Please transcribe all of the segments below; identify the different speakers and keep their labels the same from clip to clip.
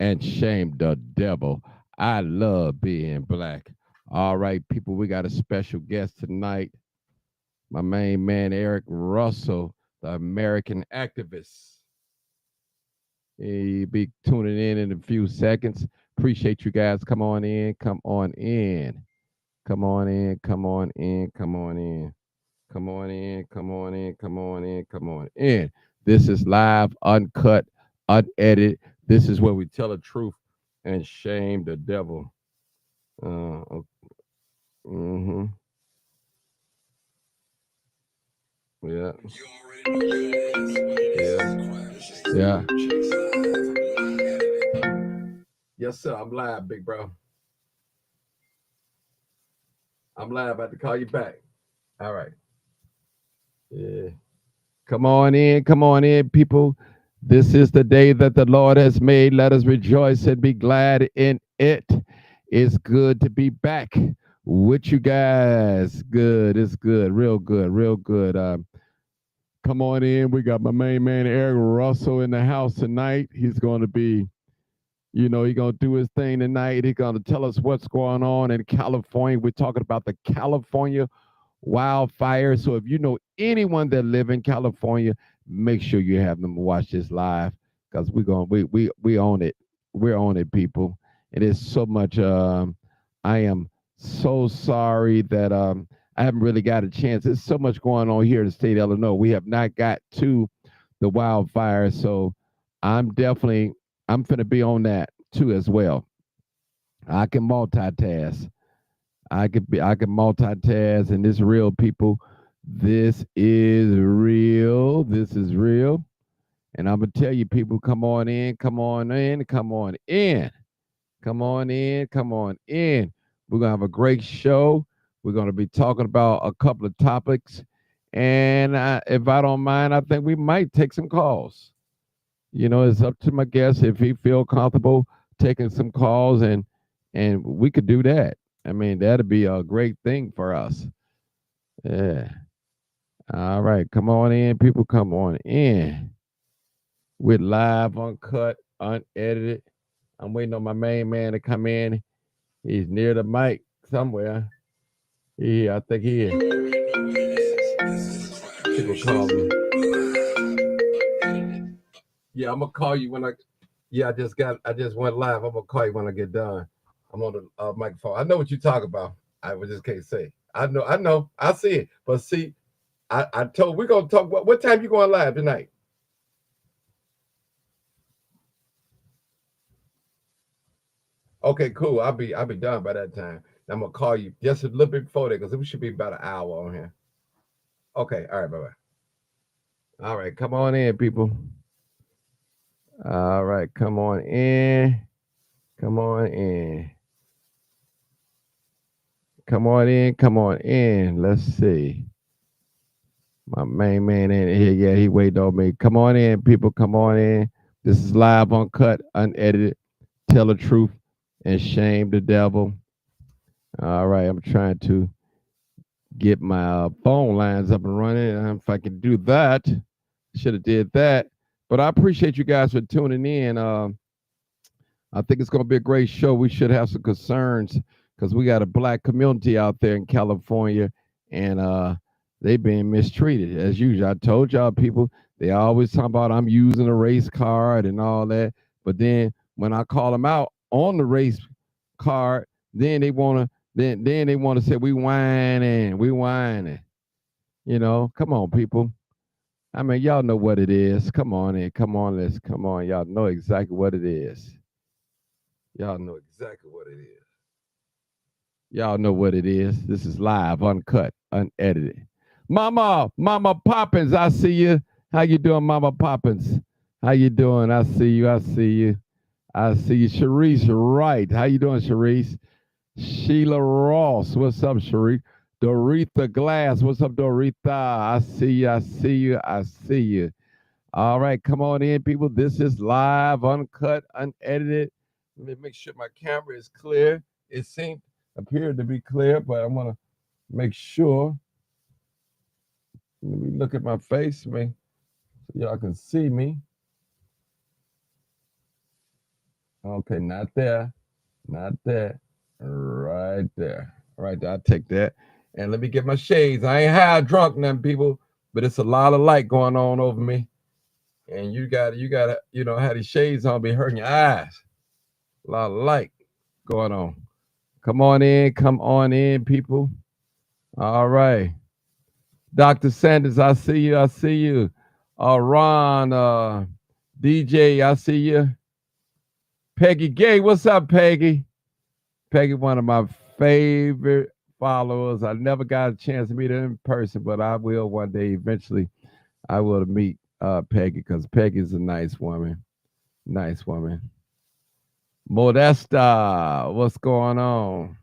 Speaker 1: and shame the devil. I love being black. All right, people, we got a special guest tonight. My main man, Eric Russell, the American activist. He'll be tuning in a few seconds. Appreciate you guys. Come on in. Come on in. Come on in. Come on in. Come on in. Come on in. Come on in. Come on in. Come on in. This is live, uncut, unedited. This is where we tell the truth and shame the devil. Mm-hmm. Yeah. Yeah. Yes, sir. I'm live, big bro. I'm live. I have to call you back. All right. Yeah. Come on in, people. This is the day that the Lord has made. Let us rejoice and be glad in it. It's good to be back with you guys. Good. It's good. Real good. Real good. Come on in. We got my main man, Eric Russell, in the house tonight. He's going to be, he's going to do his thing tonight. He's going to tell us what's going on in California. We're talking about the California wildfires. So if you know anyone that live in California, make sure you have them watch this live because we own it. We're on it, people. It is so much. I am so sorry that I haven't really got a chance. There's so much going on here in the state of Illinois. We have not got to the wildfires, so I'm finna be on that too as well. I can multitask. I can multitask, and this real, people. This is real. This is real. And I'm gonna tell you, people, come on in, come on in, come on in, come on in, come on in. We're gonna have a great show. We're gonna be talking about a couple of topics, and if I don't mind, I think we might take some calls. It's up to my guest if he feel comfortable taking some calls, and we could do that. I mean, that'd be a great thing for us. Yeah. All right. Come on in, people. Come on in. With live, uncut, unedited. I'm waiting on my main man to come in. He's near the mic somewhere. I think he is. People call me. Yeah, I'm gonna call you when I. Yeah, I just went live. I'm gonna call you when I get done. I'm on the microphone. I know what you talk about. I just can't say. I know. I see it. But see, I told we're gonna talk. What time you going live tonight? Okay, cool. I'll be done by that time. I'm gonna call you just a little bit before that because we should be about an hour on here. Okay, all right, bye bye. All right, come on in, people. All right, come on in. Come on in. Come on in. Come on in. Let's see. My main man in here. Yeah, he waiting on me. Come on in, people. Come on in. This is live, uncut, unedited. Tell the truth and shame the devil. All right, I'm trying to get my phone lines up and running. If I can do that, should have did that. But I appreciate you guys for tuning in. I think it's going to be a great show. We should have some concerns because we got a black community out there in California, and they being mistreated as usual. I told y'all, people, they always talk about I'm using a race card and all that, but then when I call them out on the race card, then they wanna then they wanna say we whining. Come on, people. I mean, y'all know what it is. Come on in, come on, let's come on. Y'all know exactly what it is. Y'all know exactly what it is. Y'all know what it is. This is live, uncut, unedited. Mama Poppins, I see you. How you doing, Mama Poppins? How you doing? I see you. I see you. I see you. Sharice Wright. How you doing, Sharice? Sheila Ross. What's up, Sharice? Doretha Glass. What's up, Doretha? I see you. I see you. I see you. All right, come on in, people. This is live, uncut, unedited. Let me make sure my camera is clear. It seemed appeared to be clear, but I'm gonna make sure. Let me look at my face, man, so y'all can see me. Okay, not there. Not there. Right there. Right there. I'll take that. And let me get my shades. I ain't high drunk nothing, people, but it's a lot of light going on over me. And you gotta, have these shades on be hurting your eyes. A lot of light going on. Come on in, people. All right. Dr. Sanders, I see you. I see you. Ron, DJ, I see you. Peggy Gay, what's up, Peggy? Peggy, one of my favorite followers. I never got a chance to meet her in person, but I will one day. Eventually, I will meet Peggy because Peggy's a nice woman. Nice woman. Modesta, what's going on?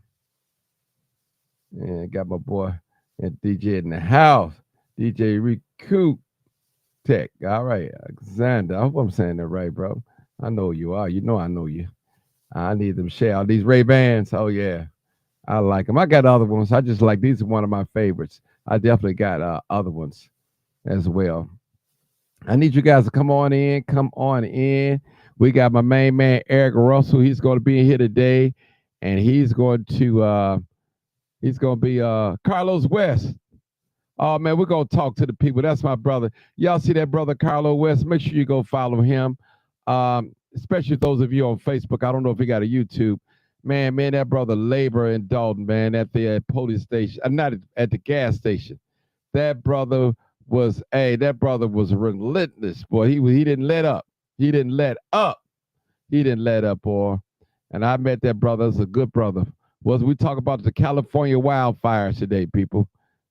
Speaker 1: Yeah, got my boy and DJ in the house. DJ Recoup Tech. All right, Alexander. I hope I'm saying that right, bro. I know you are. You know I know you. I need them share these Ray Bans. Oh yeah, I like them. I got other ones. I just like these are one of my favorites. I definitely got other ones as well. I need you guys to come on in. Come on in. We got my main man Eric Russell. He's going to be in here today, and he's going to be Carlos West. Oh man, we're gonna talk to the people. That's my brother. Y'all see that brother Carlo West? Make sure you go follow him. Especially those of you on Facebook. I don't know if he got a YouTube. Man, that brother labor in Dalton, man, at the police station. Not at the gas station. That brother was relentless, boy. He didn't let up. He didn't let up. He didn't let up, boy. And I met that brother. It's a good brother. Was we talk about the California wildfires today, people?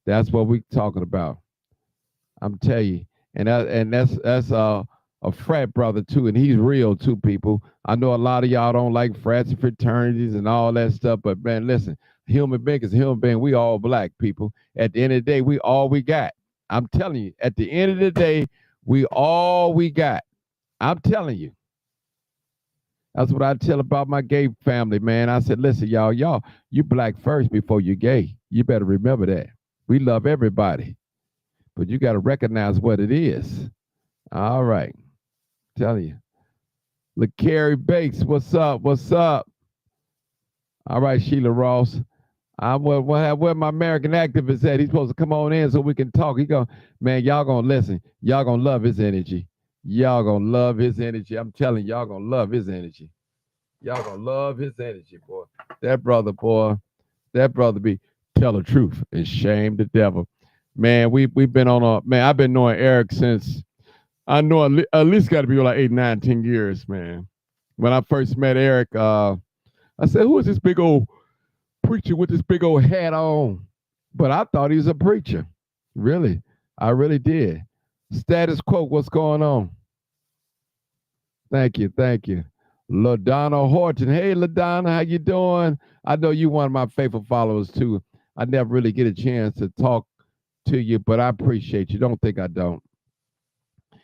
Speaker 1: That's what we talking about. I'm telling you, and that's a frat brother too, and he's real too, people. I know a lot of y'all don't like frats and fraternities and all that stuff, but man, listen, human being is a human being. We all black people. At the end of the day, we all we got. I'm telling you, at the end of the day, we all we got. I'm telling you. That's what I tell about my gay family, man. I said, listen, y'all, you black first before you gay. You better remember that. We love everybody, but you got to recognize what it is. All right. Telling you. Look, Carrie Bakes, what's up? What's up? All right, Sheila Ross. Where my American activist at? He's supposed to come on in so we can talk. He go, man, y'all gonna listen. Y'all gonna love his energy. Y'all gonna love his energy. I'm telling y'all gonna love his energy. Y'all gonna love his energy, boy. That brother, boy. That brother be tell the truth and shame the devil. Man, we've been on a man. I've been knowing Eric since I know at least got to be like 8, 9, 10 years, man. When I first met Eric, I said, "Who is this big old preacher with this big old hat on?" But I thought he was a preacher. Really, I really did. Status quo, what's going on? Thank you, thank you. LaDonna Horton. Hey, LaDonna, how you doing? I know you one of my faithful followers too. I never really get a chance to talk to you, but I appreciate you. Don't think I don't.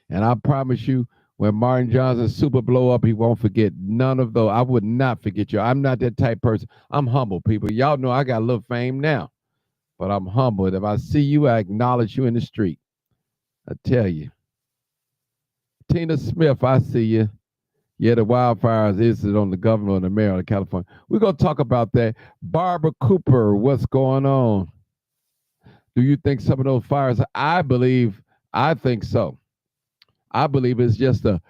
Speaker 1: And I promise you, when Martin Johnson super blow up, he won't forget none of those. I would not forget you. I'm not that type person. I'm humble, people. Y'all know I got a little fame now, but I'm humble. If I see you, I acknowledge you in the street. I tell you. Tina Smith, I see you. Yeah, the wildfires is on the governor and the mayor of California. We're going to talk about that. Barbara Cooper, what's going on? Do you think some of those fires? I think so. I believe it's just a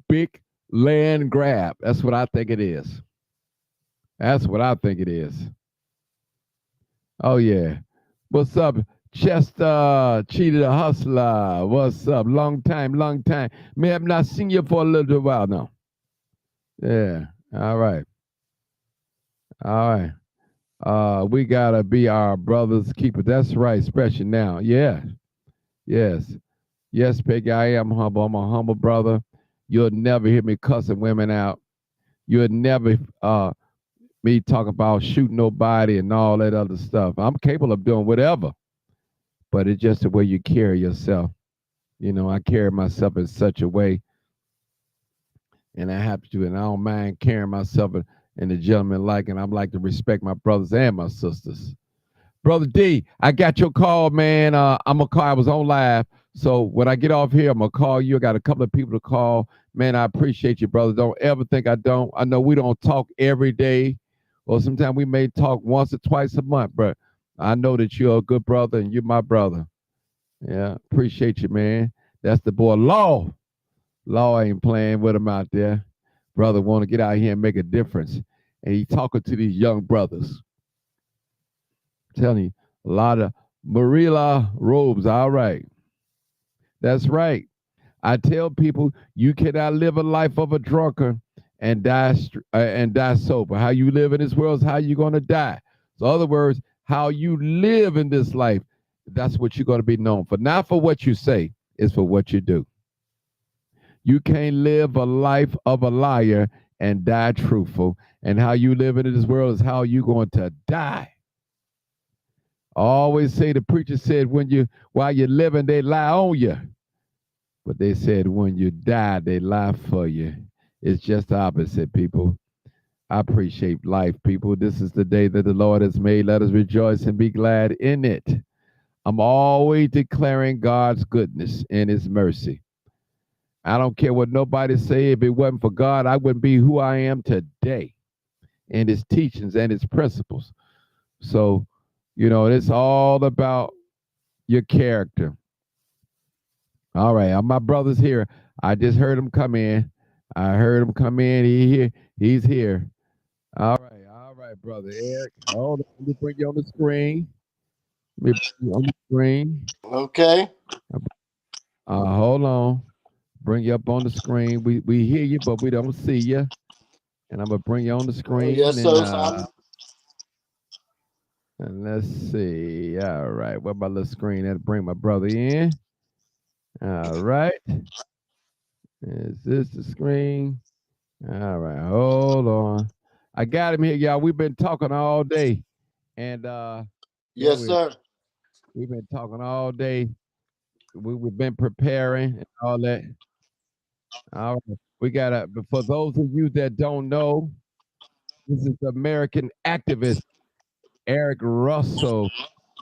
Speaker 1: big land grab. That's what I think it is. That's what I think it is. Oh, yeah. What's up, Chester? Cheated a hustler. What's up? Long time, long time. May have not seen you for a little while now. Yeah. All right. All right. We gotta be our brothers keeper. That's right, especially now. Yeah. Yes. Yes, Peggy. I am humble. I'm a humble brother. You'll never hear me cussing women out. You'll never me talk about shooting nobody and all that other stuff. I'm capable of doing whatever, but it's just the way you carry yourself. I carry myself in such a way, and I have to, and I don't mind carrying myself in the gentleman like, and I'm like to respect my brothers and my sisters. Brother D, I got your call, man. I'm gonna call. I was on live, So when I get off here, I'm gonna call you. I got a couple of people to call. Man, I appreciate you, brother. Don't ever think I don't. I know we don't talk every day, or sometimes we may talk once or twice a month, but I know that you're a good brother and you're my brother. Yeah, appreciate you, man. That's the boy Law. Law ain't playing with him out there. Brother want to get out here and make a difference. And he talking to these young brothers. I'm telling you, a lot of Marilla robes. All right. That's right. I tell people you cannot live a life of a drunkard and die sober. How you live in this world is how you're going to die. So, in other words, how you live in this life, that's what you're going to be known for. Not for what you say, it's for what you do. You can't live a life of a liar and die truthful. And how you live in this world is how you're going to die. I always say the preacher said when you while you're living, they lie on you. But they said when you die, they lie for you. It's just the opposite, people. I appreciate life, people. This is the day that the Lord has made. Let us rejoice and be glad in it. I'm always declaring God's goodness and his mercy. I don't care what nobody say. If it wasn't for God, I wouldn't be who I am today and his teachings and his principles. So, it's all about your character. All right, my brother's here. I just heard him come in. I heard him come in. He's here. All right, brother Eric. Hold on, let me bring you on the screen. Let me bring you on the screen.
Speaker 2: Okay.
Speaker 1: Hold on. Bring you up on the screen. We hear you, but we don't see you. And I'm gonna bring you on the screen
Speaker 2: Yes, sir. So I'm.
Speaker 1: and let's see. All right, what about the screen? That'll bring my brother in. All right. Is this the screen? All right, hold on. I got him here, y'all. We've been talking all day. And yeah,
Speaker 2: Yes, sir.
Speaker 1: we've been talking all day. We've been preparing and all that. All right. We got for those of you that don't know, this is the American activist, Eric Russell.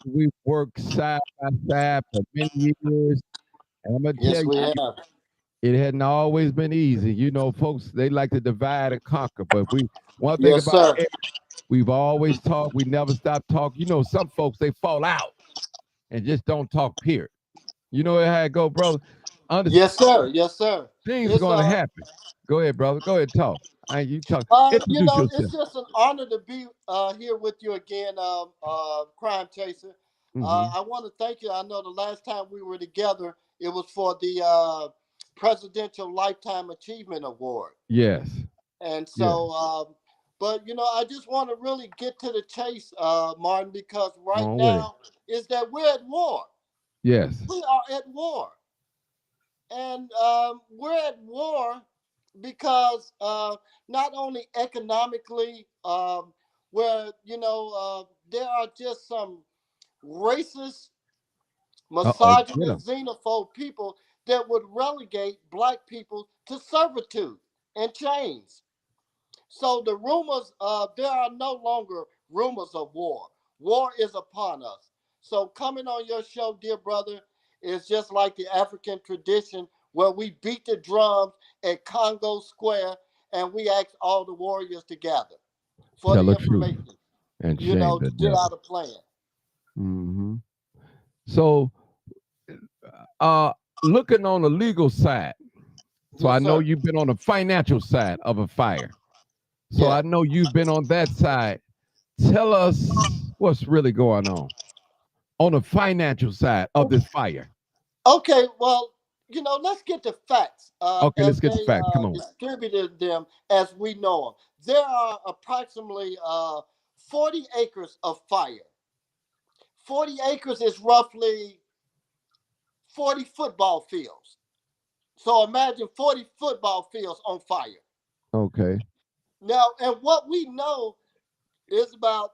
Speaker 1: We worked side by side for many years. And I'm gonna tell
Speaker 2: Yes,
Speaker 1: you,
Speaker 2: we have.
Speaker 1: it hadn't always been easy. Folks, they like to divide and conquer. But one thing
Speaker 2: Yes,
Speaker 1: about
Speaker 2: sir.
Speaker 1: Eric, we've always talked. We never stop talking. Some folks they fall out and just don't talk. Period. You know how it go, brother. Understand
Speaker 2: Yes, sir. Yes, sir.
Speaker 1: things are
Speaker 2: It's
Speaker 1: going to happen. Go ahead, brother. Go ahead, talk. You talk. Introduce
Speaker 2: it's
Speaker 1: yourself.
Speaker 2: just an honor to be here with you again, Crime Chaser.
Speaker 1: Hmm.
Speaker 2: I want to thank you. I know the last time we were together, it was for the Presidential Lifetime Achievement Award,
Speaker 1: Yes.
Speaker 2: and
Speaker 1: Yes.
Speaker 2: so, but I just want to really get to the chase, Martin, because
Speaker 1: Come
Speaker 2: right
Speaker 1: on with it.
Speaker 2: now is that we're at war.
Speaker 1: Yes.
Speaker 2: We are at war, and we're at war because not only economically, where there are just some racist,
Speaker 1: Uh-oh. Get them.
Speaker 2: misogynist, xenophobe people that would relegate black people to servitude and chains. So the rumors, there are no longer rumors of war. War is upon us. So coming on your show, dear brother, is just like the African tradition where we beat the drums at Congo Square and we ask all the warriors to gather for
Speaker 1: Tell
Speaker 2: the
Speaker 1: the truth
Speaker 2: information,
Speaker 1: and shame the
Speaker 2: to get
Speaker 1: devil.
Speaker 2: out a plan.
Speaker 1: Hmm. So, uh, looking on the legal side. So I
Speaker 2: Yes,
Speaker 1: know
Speaker 2: sir.
Speaker 1: you've been on the financial side of a fire. So
Speaker 2: Yeah.
Speaker 1: I know you've been on that side. Tell us what's really going on the financial side of this fire.
Speaker 2: Okay, well, let's get the facts
Speaker 1: Okay, let's
Speaker 2: as
Speaker 1: get the
Speaker 2: they
Speaker 1: facts. Come on.
Speaker 2: distributed them as we know them. There are approximately 40 acres of fire. 40 acres is roughly 40 football fields. So imagine 40 football fields on fire.
Speaker 1: Okay.
Speaker 2: Now, and what we know is about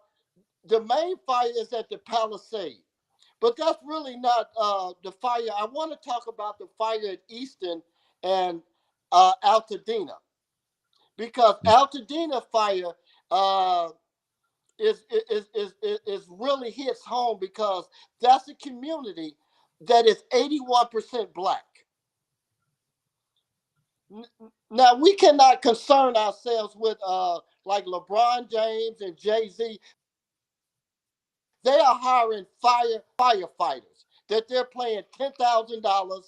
Speaker 2: the main fire is at the Palisade. But that's really not the fire. I want to talk about the fire at Easton and Altadena, because Altadena fire uh, is really hits home because that's a community that is 81% black. Now we cannot concern ourselves with like LeBron James and Jay-Z. They are hiring firefighters that they're paying $10,000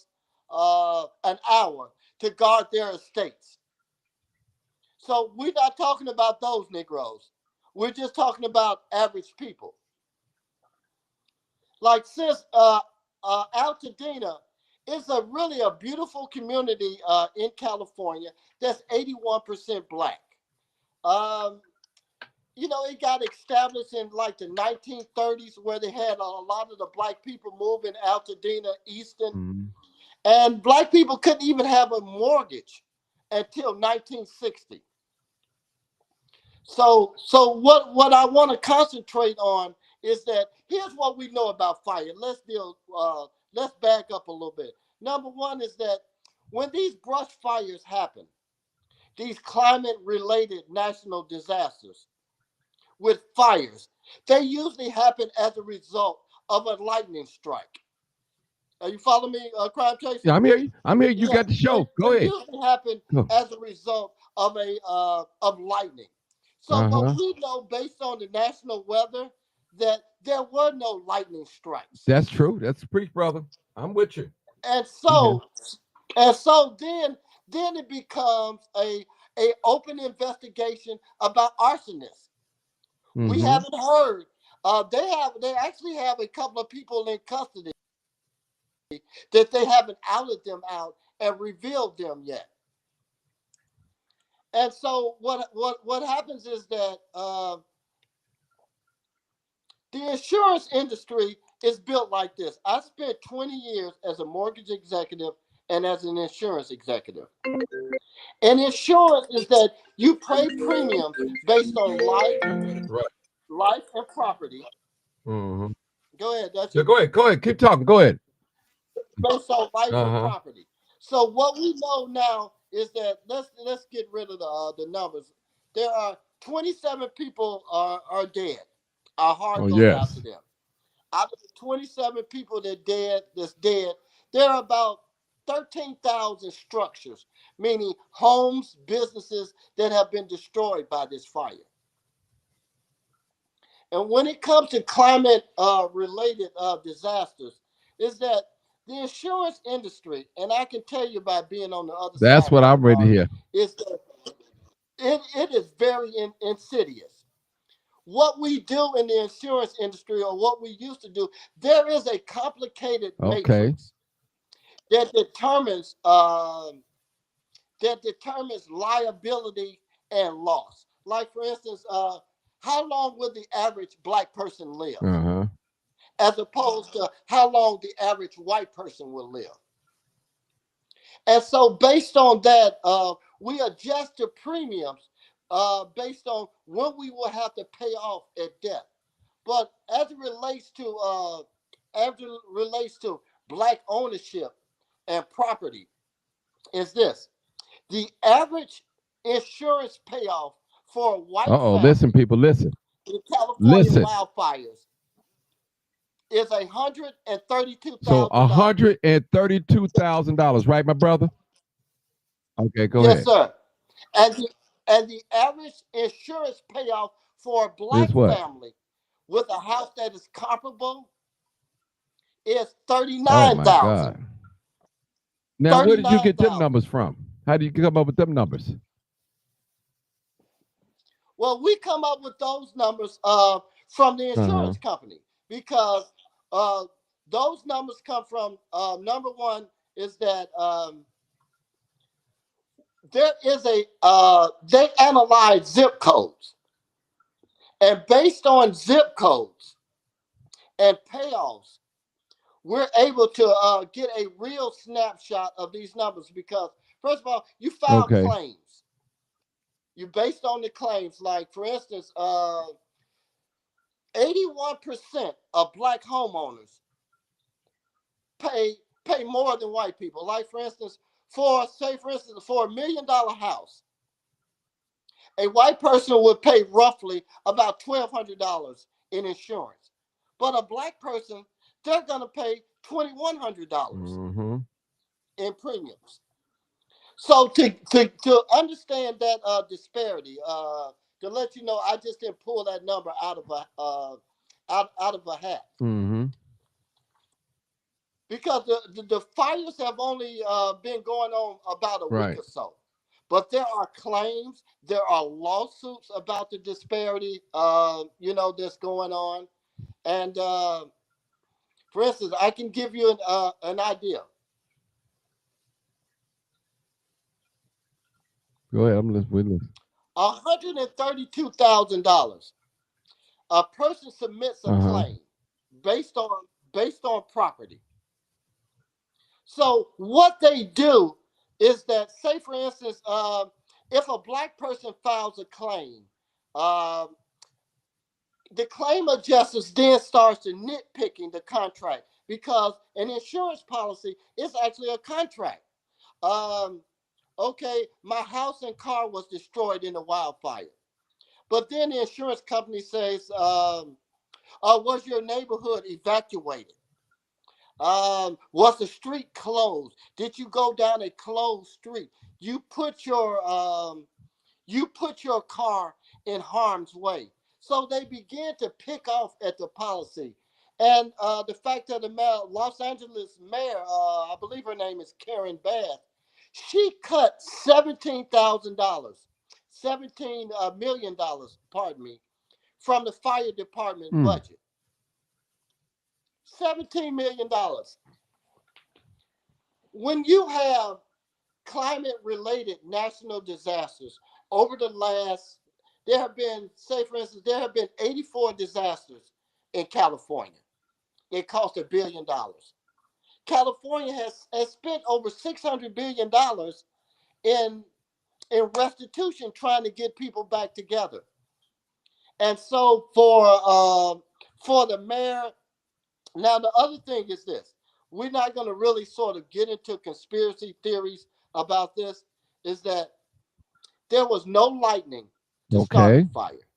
Speaker 2: an hour to guard their estates. So we're not talking about those Negroes. We're just talking about average people. Like since Altadena is really a beautiful community in California that's 81% black. Um, it got established in like the 1930s where they had a lot of the black people move in Altadena, Easton,
Speaker 1: Mhm.
Speaker 2: and black people couldn't even have a mortgage until 1960. So what I want to concentrate on is that here's what we know about fire. Let's back up a little bit. Number one is that when these brush fires happen, these climate related national disasters with fires, they usually happen as a result of a lightning strike. Are you following me, Crime Chaser?
Speaker 1: Yeah, I'm here. I'm here. You
Speaker 2: Yeah,
Speaker 1: got the
Speaker 2: they,
Speaker 1: show. Go
Speaker 2: they
Speaker 1: ahead.
Speaker 2: usually happen
Speaker 1: Go.
Speaker 2: as a result of of lightning. So what
Speaker 1: Uh-huh.
Speaker 2: we know based on the national weather that there were no lightning strikes.
Speaker 1: That's true. That's preach, brother. I'm with you.
Speaker 2: And
Speaker 1: I'm here.
Speaker 2: so and so then it becomes a open investigation about arsonists. We
Speaker 1: Mm-hmm.
Speaker 2: haven't heard. They actually have a couple of people in custody that they haven't outed them out and revealed them yet. And so what happens is that the insurance industry is built like this. I spent 20 years as a mortgage executive and as an insurance executive. And insurance is that you pay premiums based on
Speaker 1: Right.
Speaker 2: life and property.
Speaker 1: Mm-hmm.
Speaker 2: Go ahead, that's
Speaker 1: Yeah,
Speaker 2: it.
Speaker 1: go ahead. Go ahead. Keep talking. Go ahead.
Speaker 2: Based on life and
Speaker 1: Uh-huh.
Speaker 2: property. So what we know now is that let's get rid of the numbers. There are 27 people are dead. Our
Speaker 1: Oh,
Speaker 2: heart goes out
Speaker 1: yes.
Speaker 2: to them. Out of the 27 people that's dead, there are about 13,000 structures, meaning homes, businesses that have been destroyed by this fire. And when it comes to climate related disasters, is that the insurance industry, and I can tell you by being on the other
Speaker 1: That's
Speaker 2: side
Speaker 1: what
Speaker 2: of it,
Speaker 1: I'm ready to
Speaker 2: Mark,
Speaker 1: hear.
Speaker 2: is that it is very insidious. What we do in the insurance industry, or what we used to do, there is a complicated
Speaker 1: Okay.
Speaker 2: matrix that determines liability and loss. Like for instance, how long will the average black person live,
Speaker 1: Uh-huh.
Speaker 2: as opposed to how long the average white person will live? And so, based on that, we adjust the premiums based on when we will have to pay off at death. But as it relates to black ownership and property, is this: the average insurance payoff for a white
Speaker 1: Uh-oh. Listen,
Speaker 2: family
Speaker 1: people. Listen.
Speaker 2: in California
Speaker 1: Listen.
Speaker 2: wildfires is
Speaker 1: So
Speaker 2: $132,000.
Speaker 1: $132,000, right, my brother? Okay, go
Speaker 2: Yes,
Speaker 1: ahead.
Speaker 2: sir. And the average insurance payoff for a
Speaker 1: Is
Speaker 2: black
Speaker 1: what?
Speaker 2: family with a house that is comparable is
Speaker 1: Oh
Speaker 2: thirty-nine
Speaker 1: my
Speaker 2: thousand.
Speaker 1: God. Now, where did you
Speaker 2: Thirty-nine
Speaker 1: get them
Speaker 2: thousand.
Speaker 1: numbers from? How do you come up with them numbers?
Speaker 2: Well, we come up with those numbers from the
Speaker 1: Uh-huh.
Speaker 2: insurance company because uh, those numbers come from number one is that there is they analyze zip codes, and based on zip codes and payoffs, we're able to get a real snapshot of these numbers because first of all, you file
Speaker 1: Okay.
Speaker 2: claims. You based on the claims, like for instance, 81% of black homeowners pay pay more than white people. Like for instance, for $1 million house, a white person would pay roughly about $1,200 in insurance, but a black person, they're gonna pay $2,100
Speaker 1: Mm-hmm.
Speaker 2: in premiums. So to understand that disparity, to let you know, I just didn't pull that number out of a out of a hat,
Speaker 1: Mm-hmm.
Speaker 2: because the fires have only been going on about a week
Speaker 1: Right.
Speaker 2: or so. But there are claims, there are lawsuits about the disparity, that's going on. And for instance, I can give you an idea.
Speaker 1: Go ahead. I'm listening.
Speaker 2: $132,000. A person submits a
Speaker 1: Uh-huh.
Speaker 2: claim based on based on property. So what they do is that, say for instance, if a black person files a claim, uh, the claim adjuster then starts to nitpicking the contract, because an insurance policy is actually a contract. Um, okay, my house and car was destroyed in a wildfire, but then the insurance company says, was your neighborhood evacuated? Was the street closed? Did you go down a closed street? You put your car in harm's way. So they began to pick off at the policy. And the fact that the Los Angeles mayor, I believe her name is Karen Bass, she cut $17,000, $17 million, pardon me, from the fire department
Speaker 1: Mm.
Speaker 2: budget. $17 million. When you have climate related national disasters over the last, there have been, say for instance, there have been 84 disasters in California. It cost $1 billion. California has spent over $600 billion in restitution, trying to get people back together. And so for the mayor, now the other thing is this: we're not going to really sort of get into conspiracy theories about this. Is that there was no lightning to start the
Speaker 1: Okay.
Speaker 2: fire.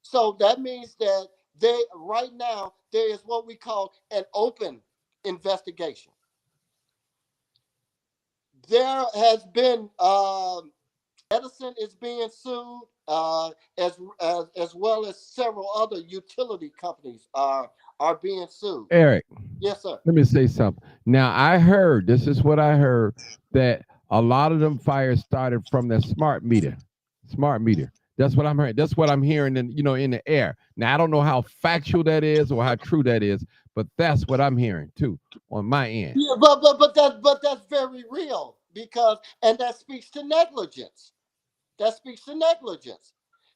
Speaker 2: So that means that they right now there is what we call an open investigation. There has been Edison is being sued, as well as several other utility companies are being sued.
Speaker 1: Eric,
Speaker 2: Yes, sir.
Speaker 1: let me say something. Now, I heard, this is what I heard, that a lot of them fires started from the smart meter. Smart meter. That's what I'm hearing. That's what I'm hearing in the air. Now, I don't know how factual that is or how true that is, but that's what I'm hearing too on my end.
Speaker 2: Yeah, but that's very real, because and that speaks to negligence. That speaks to negligence,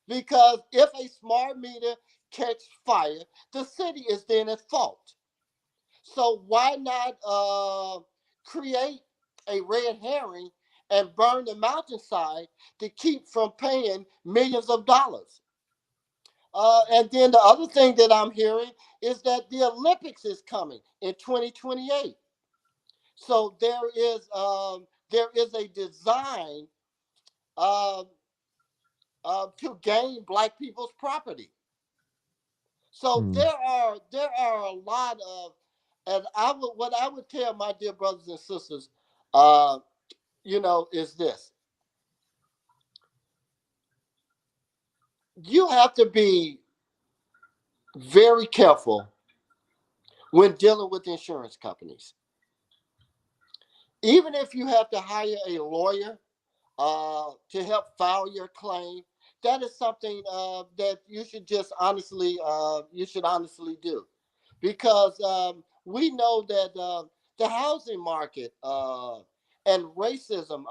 Speaker 2: because if a smart meter catch fire, the city is then at fault. So why not create a red herring and burn the mountainside to keep from paying millions of dollars? And then the other thing that I'm hearing is that the Olympics is coming in 2028. So there is a design uh, to gain black people's property. So
Speaker 1: Mm.
Speaker 2: there are a lot of, and what I would tell my dear brothers and sisters, uh, is this: you have to be very careful when dealing with insurance companies. Even if you have to hire a lawyer to help file your claim, that is something that you should honestly do, because we know that the housing market and racism.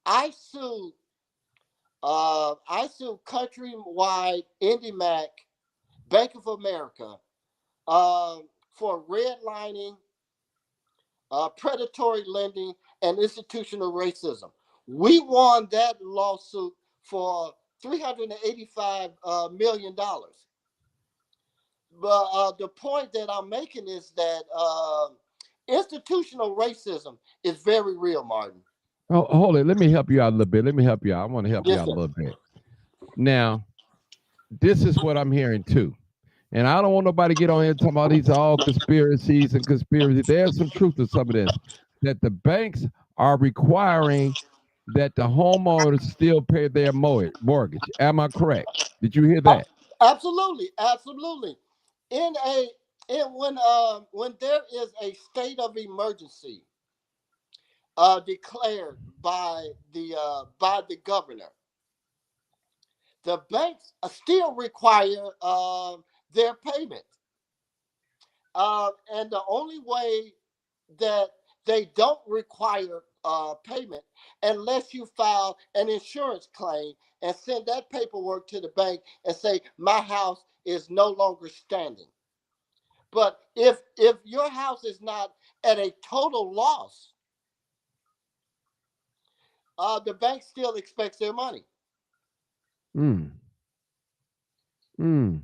Speaker 2: I sued Countrywide, IndyMac, Bank of America for redlining, predatory lending, and institutional racism. We won that lawsuit for $385 million. But the point that I'm making is that institutional racism is very real, Martin.
Speaker 1: Oh, hold it. Let me help you out a little bit. Let me help you out. I want to help you
Speaker 2: Yes,
Speaker 1: out a
Speaker 2: sir.
Speaker 1: little bit. Now, this is what I'm hearing too. And I don't want nobody to get on here talking about these all conspiracies and conspiracy. There's some truth to some of this. That the banks are requiring that the homeowners still pay their mortgage. Am I correct? Did you hear
Speaker 2: Uh,
Speaker 1: that?
Speaker 2: Absolutely, absolutely. In a when there is a state of emergency declared by the governor, the banks still require their payment. And the only way that they don't require payment unless you file an insurance claim and send that paperwork to the bank and say my house is no longer standing. But if your house is not at a total loss, the bank still expects their money.
Speaker 1: Mm, mm.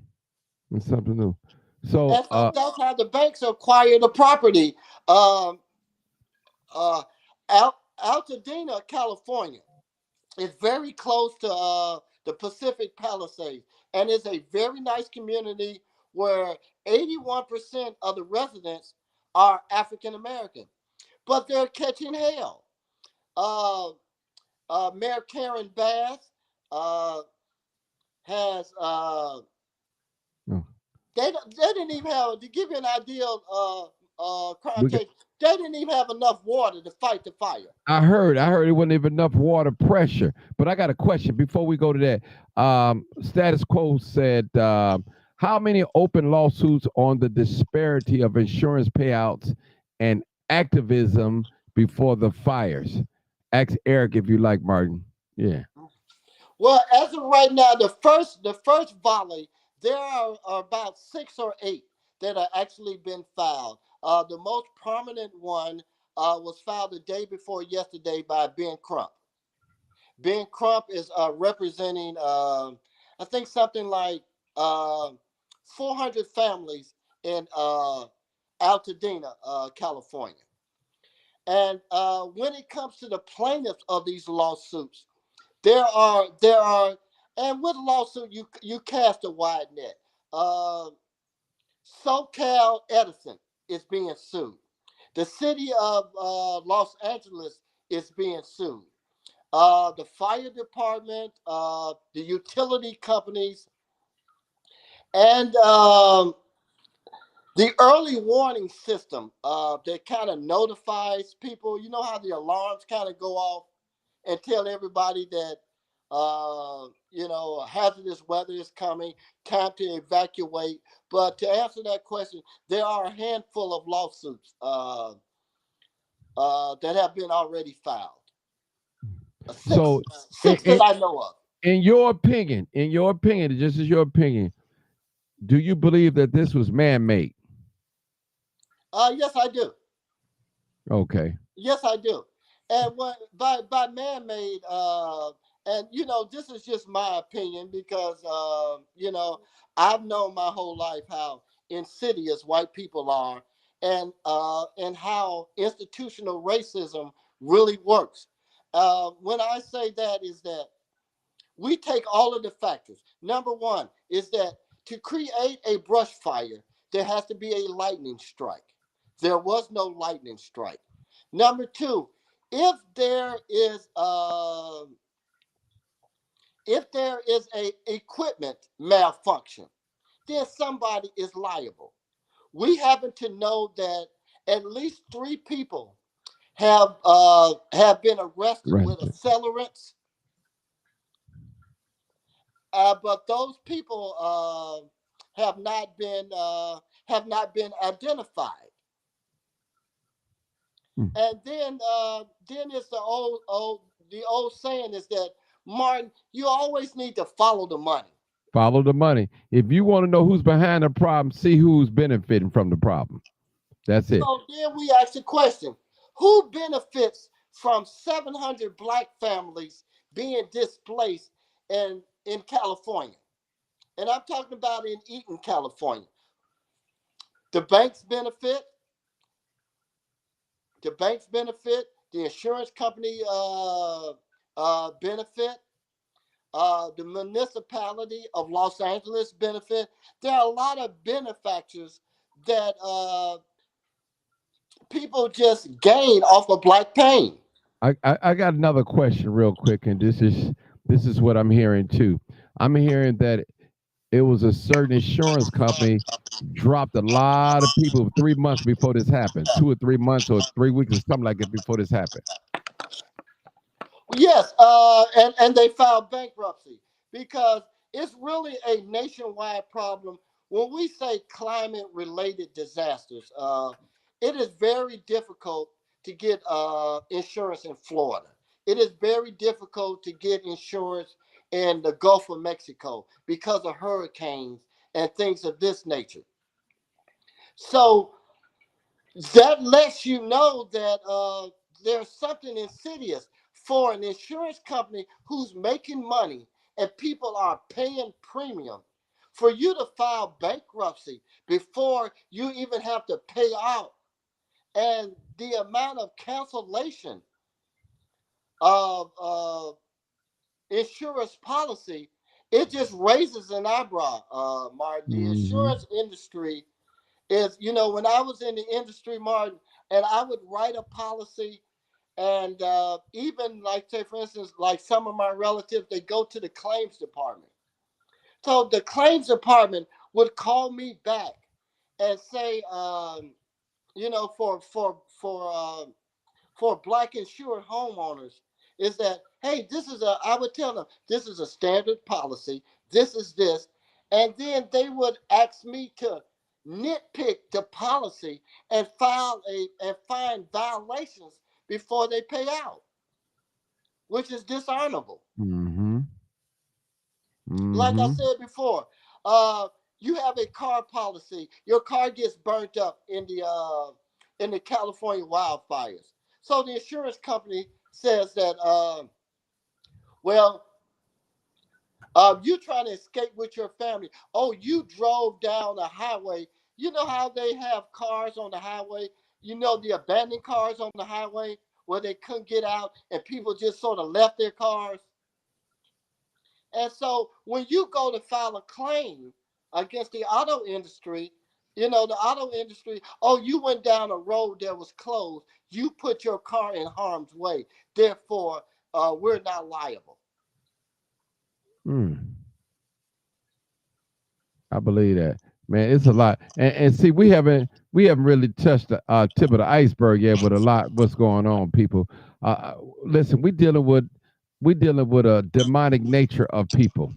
Speaker 1: It's something new. So,
Speaker 2: And so that's how the banks acquire the property. Um, uh, Altadena, California, is very close to the Pacific Palisades, and it's a very nice community where 81% of the residents are African American, but they're catching hell. Uh, Mayor Karen Bass uh, has
Speaker 1: no.
Speaker 2: they didn't even have, to give you an idea of
Speaker 1: we got,
Speaker 2: context. They didn't even have enough water to fight the fire.
Speaker 1: I heard it wasn't even enough water pressure. But I got a question before we go to that. Status Quo said, how many open lawsuits on the disparity of insurance payouts and activism before the fires? Ask Eric if you like, Martin. Yeah.
Speaker 2: Well, as of right now, the first volley, there are about 6 or 8 that are actually been filed. The most prominent one was filed the day before yesterday by Ben Crump. Ben Crump is representing, I think, something like uh, 400 families in Altadena, California. And when it comes to the plaintiffs of these lawsuits, there are, and with lawsuit you cast a wide net. Uh, SoCal Edison is being sued. The city of Los Angeles is being sued. The fire department, the utility companies, and the early warning system that kind of notifies people. You know how the alarms kind of go off and tell everybody that hazardous weather is coming, time to evacuate. But to answer that question, there are a handful of lawsuits that have been already filed. Six,
Speaker 1: So,
Speaker 2: six that I know of.
Speaker 1: in your opinion, just as your opinion, do you believe that this was man-made?
Speaker 2: Yes, I do.
Speaker 1: Okay.
Speaker 2: Yes, I do. And when by man-made, and this is just my opinion because I've known my whole life how insidious white people are, and how institutional racism really works. When I say that is that we take all of the factors. Number one is that to create a brush fire, there has to be a lightning strike. There was no lightning strike. Number two, if there is a equipment malfunction, then somebody is liable. We happen to know that at least 3 people have been arrested with
Speaker 1: Rested.
Speaker 2: accelerants, but those people have not been identified.
Speaker 1: Hmm.
Speaker 2: And then it's the old saying is that, Martin, you always need to follow the money.
Speaker 1: Follow the money. If you want to know who's behind the problem, see who's benefiting from the problem. That's it.
Speaker 2: So then we ask the question: who benefits from 700 black families being displaced in California? And I'm talking about in Eaton, California. The banks benefit. The banks benefit. The insurance company benefit. The municipality of Los Angeles benefit. There are a lot of benefactors that people just gain off of black pain.
Speaker 1: I got another question real quick, and this is what I'm hearing too. I'm hearing that it was a certain insurance company dropped a lot of people 3 months before this happened, 2 or 3 months or 3 weeks or something like it before this happened.
Speaker 2: Yes, and they filed bankruptcy because it's really a nationwide problem. When we say climate related disasters, it is very difficult to get insurance in Florida. It is very difficult to get insurance in the Gulf of Mexico because of hurricanes and things of this nature. So that lets you know that there's something insidious for an insurance company who's making money and people are paying premium for you to file bankruptcy before you even have to pay out, and the amount of cancellation of insurance policy, it just raises an eyebrow, Martin. The
Speaker 1: Hmm.
Speaker 2: insurance industry is, when I was in the industry, Martin, and I would write a policy, and even like, say, for instance, like some of my relatives, they go to the claims department. So the claims department would call me back and say, for black insured homeowners, is that, hey, I would tell them this is a standard policy, this is this, and then they would ask me to nitpick the policy and find violations before they pay out, which is dishonorable.
Speaker 1: Hmm.
Speaker 2: Like I
Speaker 1: Hmm.
Speaker 2: said before, uh, you have a car policy, your car gets burnt up in the California wildfires. So the insurance company says that, well, you trying to escape with your family. Oh, you drove down the highway. You know how they have cars on the highway? You know, the abandoned cars on the highway where they couldn't get out and people just sort of left their cars. And so when you go to file a claim against the auto industry, the auto industry, oh, you went down a road that was closed. You put your car in harm's way. Therefore, we're not liable.
Speaker 1: Mm. I believe that, man. It's a lot, and see, we haven't really touched the tip of the iceberg yet with a lot what's going on, people. Listen, we dealing with a demonic nature of people.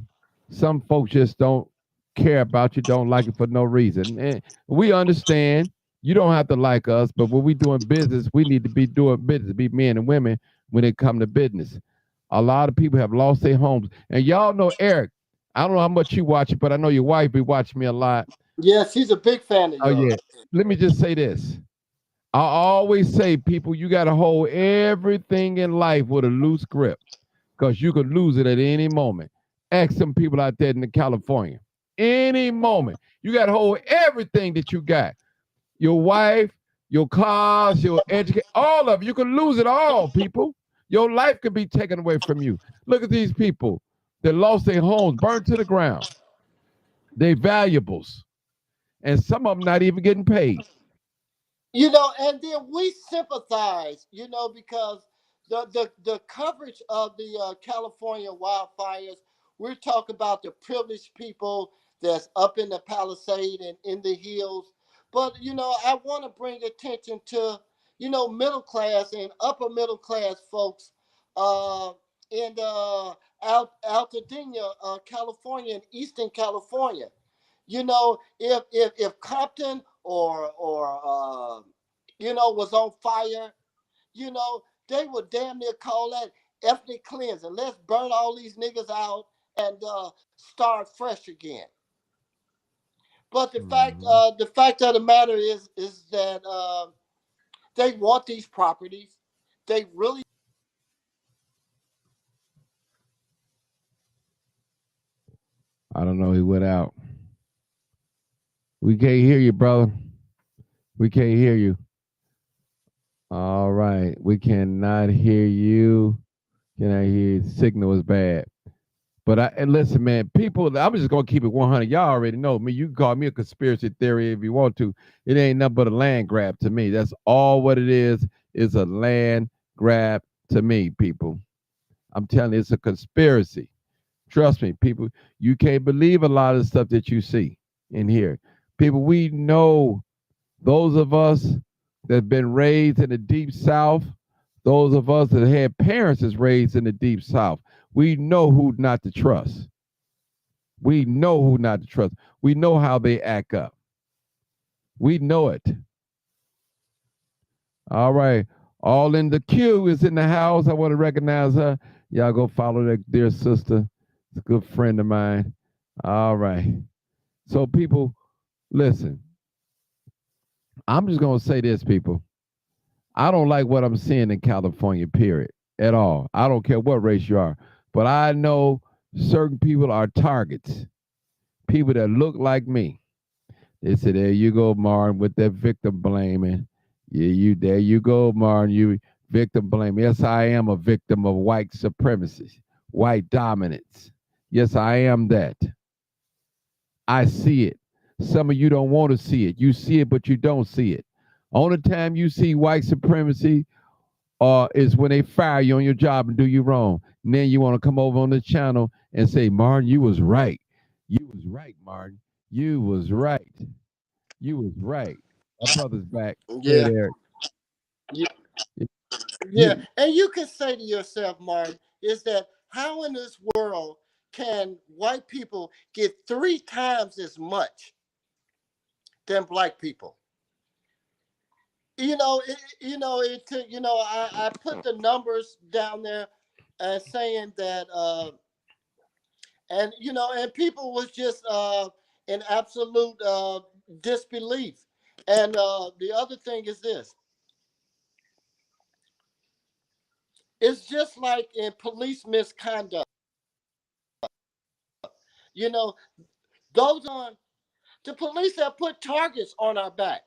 Speaker 1: Some folks just don't care about you, don't like it for no reason, and we understand. You don't have to like us, but when we doing business, we need to be doing business, be men and women when it come to business. A lot of people have lost their homes, and y'all know Eric. I don't know how much you watch it, but I know your wife be watching me a lot.
Speaker 2: Yeah, she's a big fan of
Speaker 1: Oh
Speaker 2: yours.
Speaker 1: yeah. Let me just say this. I always say, people, you got to hold everything in life with a loose grip because you could lose it at any moment. Ask some people out there in the California. Any moment. You got to hold everything that you got. Your wife, your cars, your education, all of it. You can lose it all, people. Your life could be taken away from you. Look at these people that lost their homes, burned to the ground, their valuables, and some of them not even getting paid.
Speaker 2: And then we sympathize, because the coverage of the California wildfires, we're talking about the privileged people that's up in the Palisade and in the hills. But, I want to bring attention to, middle class and upper middle class folks uh, in Altadena, California, and Eastern California. If Compton or was on fire, they would damn near call that ethnic cleansing. Let's burn all these niggas out and start fresh again. But
Speaker 1: Mhm.
Speaker 2: the fact of the matter is that they want these properties. They really.
Speaker 1: I don't know. He went out. We can't hear you, brother. We can't hear you. All right. We cannot hear you. Can I hear you? Signal is bad. But and listen, man, people, I'm just gonna keep it 100. Y'all already know me. You can call me a conspiracy theory if you want to. It ain't nothing but a land grab to me. That's all what it is a land grab to me, people. I'm telling you, it's a conspiracy. Trust me, people. You can't believe a lot of the stuff that you see in here. People, we know those of us that been raised in the deep south, those of us that had parents that's raised in the deep south, we know who not to trust. We know who not to trust. We know how they act up. We know it. All right. All in the queue is in the house. I want to recognize her. Y'all go follow that dear sister. It's a good friend of mine. All right. So, people, listen, I'm just going to say this, people. I don't like what I'm seeing in California, period, at all. I don't care what race you are. But I know certain people are targets, people that look like me. They say, there you go, Martin, with that victim blaming. Yeah, you there you go, Martin. You victim blaming. Yes, I am a victim of white supremacy, white dominance. Yes, I am that. I see it. Some of you don't want to see it. You see it, but you don't see it. Only time you see white supremacy is when they fire you on your job and do you wrong. And then you want to come over on the channel and say, Martin, you was right. You was right, Martin. You was right. You was right. My brother's back. Go ahead,
Speaker 2: Yeah,
Speaker 1: Eric.
Speaker 2: yeah, yeah.
Speaker 1: You,
Speaker 2: And you can say to yourself, Martin, is that how in this world can white people get 3 times as much than black people? It took, I put the numbers down there and saying that, and people was just in absolute disbelief. And the other thing is this: it's just like in police misconduct. You know, those on the police have put targets on our back.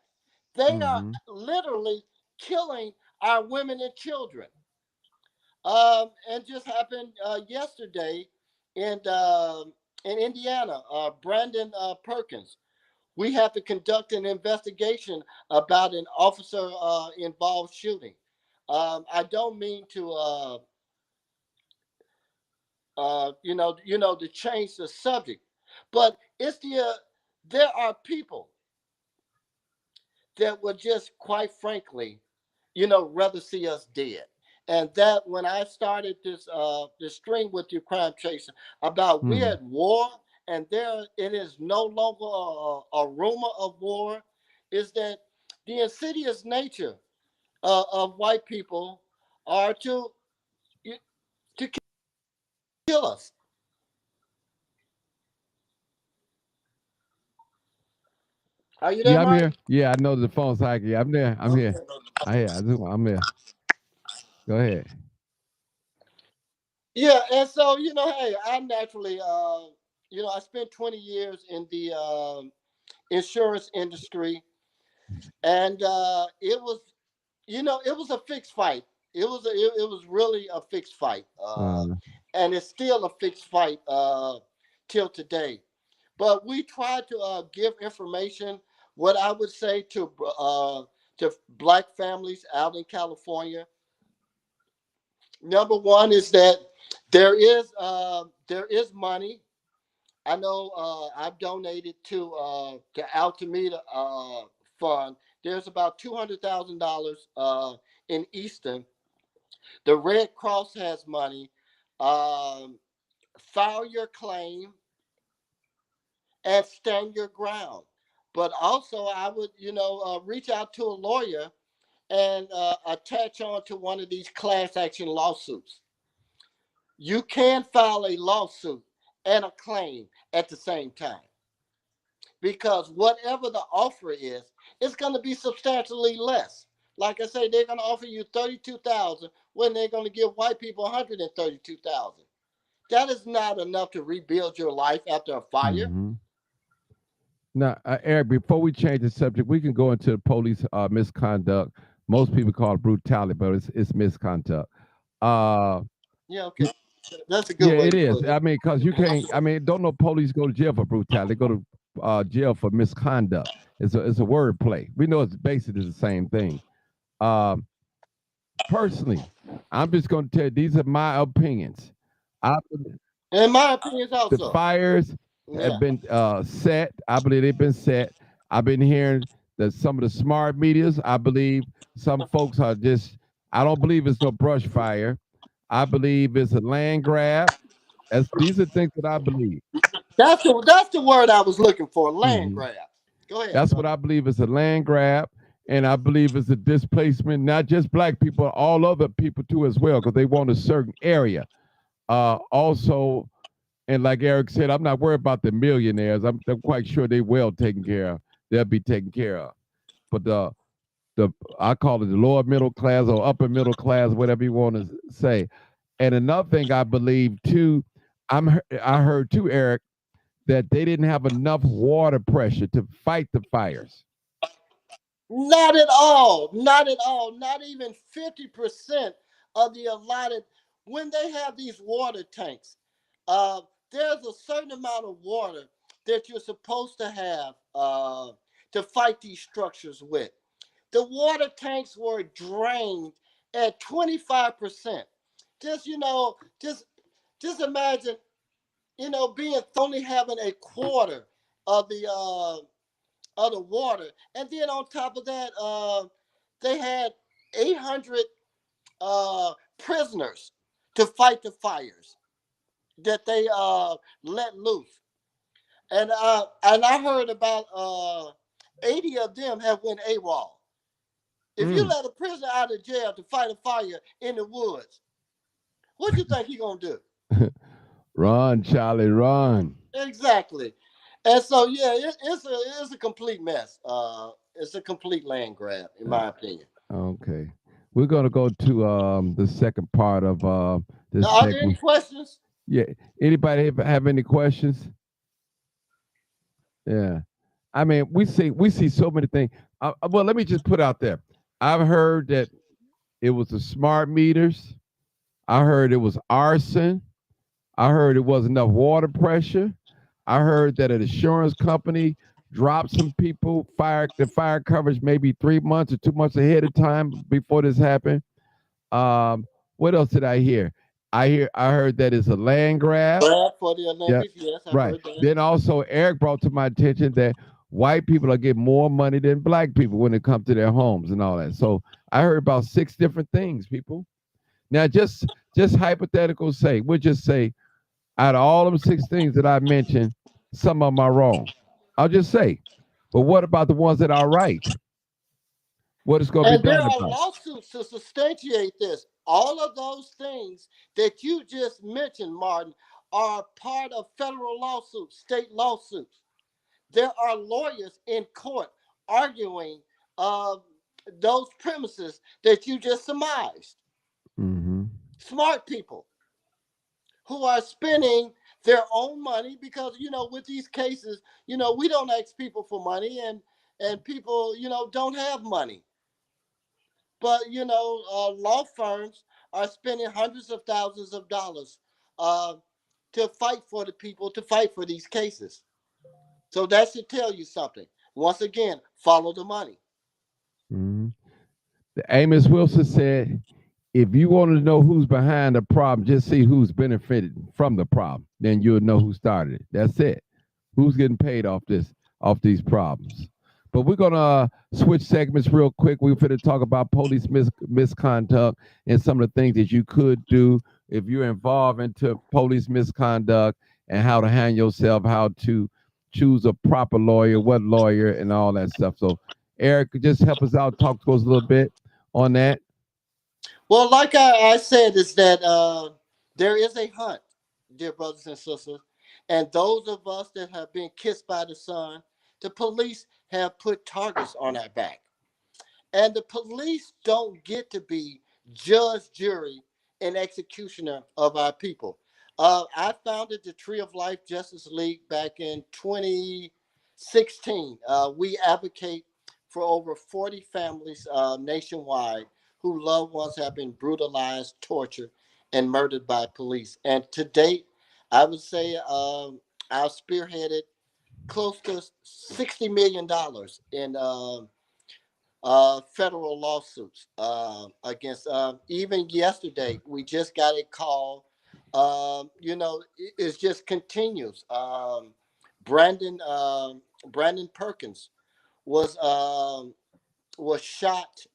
Speaker 2: They are
Speaker 1: mm-hmm.
Speaker 2: literally killing our women and children. And just happened yesterday in Indiana. Brandon Perkins. We have to conduct an investigation about an officer involved shooting. I don't mean to, to change the subject, but it's there are people that would just, quite frankly, rather see us dead. And that when I started this string with your crime chaser about we're
Speaker 1: Mm.
Speaker 2: at war and there it is no longer a rumor of war, is that the insidious nature of white people are to kill us. Are you there,
Speaker 1: Yeah, I'm here.
Speaker 2: Martin?
Speaker 1: Yeah, I know the phone's hacking. Yeah, I'm there. I'm here.
Speaker 2: Okay.
Speaker 1: I'm here. Go ahead.
Speaker 2: Yeah, and so hey, I naturally, I spent 20 years in the insurance industry, and it was a fixed fight. It was really a fixed fight,
Speaker 1: Uh,
Speaker 2: and it's still a fixed fight till today. But we try to give information. What I would say to black families out in California, number one is that there is money. I know I've donated to the Altameda Fund. There's about $200,000 in Easton. The Red Cross has money. Um, File your claim and stand your ground. But also, I would, reach out to a lawyer and attach on to one of these class action lawsuits. You can file a lawsuit and a claim at the same time, because whatever the offer is, it's going to be substantially less. Like I say, they're going to offer you 32,000 when they're going to give white people 132,000. That is not enough to rebuild your life after a fire.
Speaker 1: mm-hmm. Now, Eric, before we change the subject, we can go into the police misconduct. Most people call it brutality, but it's misconduct. Uh,
Speaker 2: Yeah, okay. That's a good
Speaker 1: Yeah,
Speaker 2: way
Speaker 1: it
Speaker 2: to
Speaker 1: is.
Speaker 2: put it.
Speaker 1: I mean, because you can't. I mean, don't no police go to jail for brutality. They go to jail for misconduct. It's a word play. We know it's basically the same thing. Um, Personally, I'm just going to tell you these are my opinions. I
Speaker 2: In my opinion,
Speaker 1: The
Speaker 2: also.
Speaker 1: fires have
Speaker 2: Yeah.
Speaker 1: been set. I believe they've been set. I've been hearing that some of the smart meters. I believe some folks are just. I don't believe it's no brush fire. I believe it's a land grab. These are things that I believe.
Speaker 2: That's the word I was looking for. Land
Speaker 1: Mhm.
Speaker 2: grab. Go ahead,
Speaker 1: That's what
Speaker 2: brother.
Speaker 1: I believe is a land grab. And I believe it's a displacement, not just black people, all other people too as well, because they want a certain area. Also, and like Eric said, I'm not worried about the millionaires. I'm quite sure they well taken care of. They'll be taken care of. But the I call it the lower middle class or upper middle class, whatever you want to say. And another thing I believe too, I heard too, Eric, that they didn't have enough water pressure to fight the fires.
Speaker 2: Not at all. Not at all. Not even 50% of the allotted. When they have these water tanks, uh, there's a certain amount of water that you're supposed to have to fight these structures with. The water tanks were drained at 25%. Just, just imagine, being only having a quarter of the water, and then on top of that, they had 800 prisoners to fight the fires that they let loose, and I heard about 80 of them have went AWOL. If you
Speaker 1: Mm.
Speaker 2: let a prisoner out of jail to fight a fire in the woods, what you think he gonna do?
Speaker 1: Run, Charlie, run.
Speaker 2: Exactly. And so yeah, it's a complete mess. It's a complete land grab, in
Speaker 1: Uh,
Speaker 2: my opinion.
Speaker 1: okay. We're gonna go to the second part of
Speaker 2: Now,
Speaker 1: this
Speaker 2: are there any
Speaker 1: segment.
Speaker 2: questions?
Speaker 1: Yeah. Anybody have any questions? Yeah. I mean, we see so many things. Well, let me just put out there. I've heard that it was the smart meters. I heard it was arson. I heard it wasn't enough water pressure. I heard that an insurance company dropped some people, the fire coverage maybe 3 months or 2 months ahead of time before this happened. Um, what else did I hear? I heard that it's a land grab.
Speaker 2: Brad for the
Speaker 1: Yeah,
Speaker 2: Olympics. Yes, I've
Speaker 1: right.
Speaker 2: heard that.
Speaker 1: Then also Eric brought to my attention that white people are getting more money than black people when it comes to their homes and all that. So I heard about 6 different things, people. Now just hypothetical say, we'll just say out of all them 6 things that I mentioned, some of them are wrong. I'll just say, but what about the ones that are right? What is going to be
Speaker 2: And there
Speaker 1: done
Speaker 2: are
Speaker 1: about it?
Speaker 2: lawsuits to substantiate this. All of those things that you just mentioned, Martin, are part of federal lawsuits, state lawsuits. There are lawyers in court arguing uh, those premises that you just surmised.
Speaker 1: Mm-hmm.
Speaker 2: Smart people who are spending their own money because with these cases, we don't ask people for money, and people don't have money, but law firms are spending hundreds of thousands of dollars uh, to fight for the people, to fight for these cases. So that should tell you something. Once again, follow the money.
Speaker 1: Mm-hmm. The Amos Wilson said, if you want to know who's behind the problem, just see who's benefited from the problem. Then you'll know who started it. That's it. Who's getting paid off these problems. But we're gonna switch segments real quick. We're going to talk about police misconduct and some of the things that you could do if you're involved into police misconduct and how to handle yourself, how to choose a proper lawyer, what lawyer, and all that stuff. So, Eric, just help us out, talk to us a little bit on that.
Speaker 2: Well, like I said, is that there is a hunt, dear brothers and sisters, and those of us that have been kissed by the sun, the police have put targets on our back. And the police don't get to be judge, jury, and executioner of our people. I founded the Tree of Life Justice League back in 2016. We advocate for over 40 families nationwide whose loved ones have been brutalized, tortured, and murdered by police. And to date, I would say I've spearheaded close to $60 million in federal lawsuits against. Even yesterday, we just got a call. It just continues. Brandon Perkins was was shot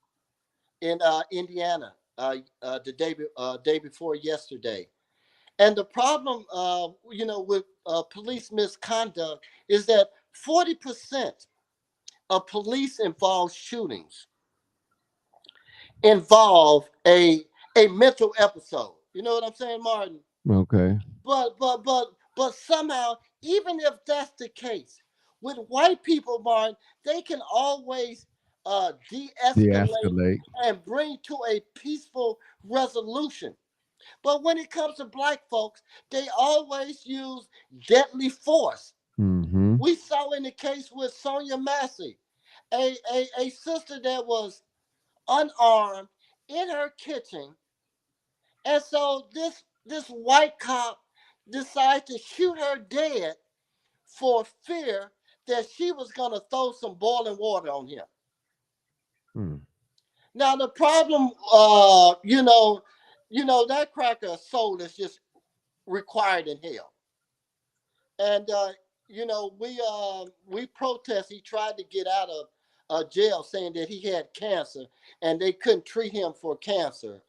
Speaker 2: in Indiana the day before yesterday. And the problem, with police misconduct is that 40% of police involved shootings involve a mental episode. You know what I'm saying, Martin?
Speaker 1: Okay.
Speaker 2: But somehow, even if that's the case, with white people, Martin, they can always de-escalate
Speaker 1: De-escalate.
Speaker 2: and bring to a peaceful resolution. But when it comes to black folks, they always use deadly force.
Speaker 1: Mm-hmm.
Speaker 2: We saw in the case with Sonia Massey, a sister that was unarmed in her kitchen. And so this white cop decided to shoot her dead for fear that she was going to throw some boiling water on him.
Speaker 1: Mm.
Speaker 2: Now the problem, that cracker soul is just required in hell. And we protest. He tried to get out of jail, saying that he had cancer, and they couldn't treat him for cancer.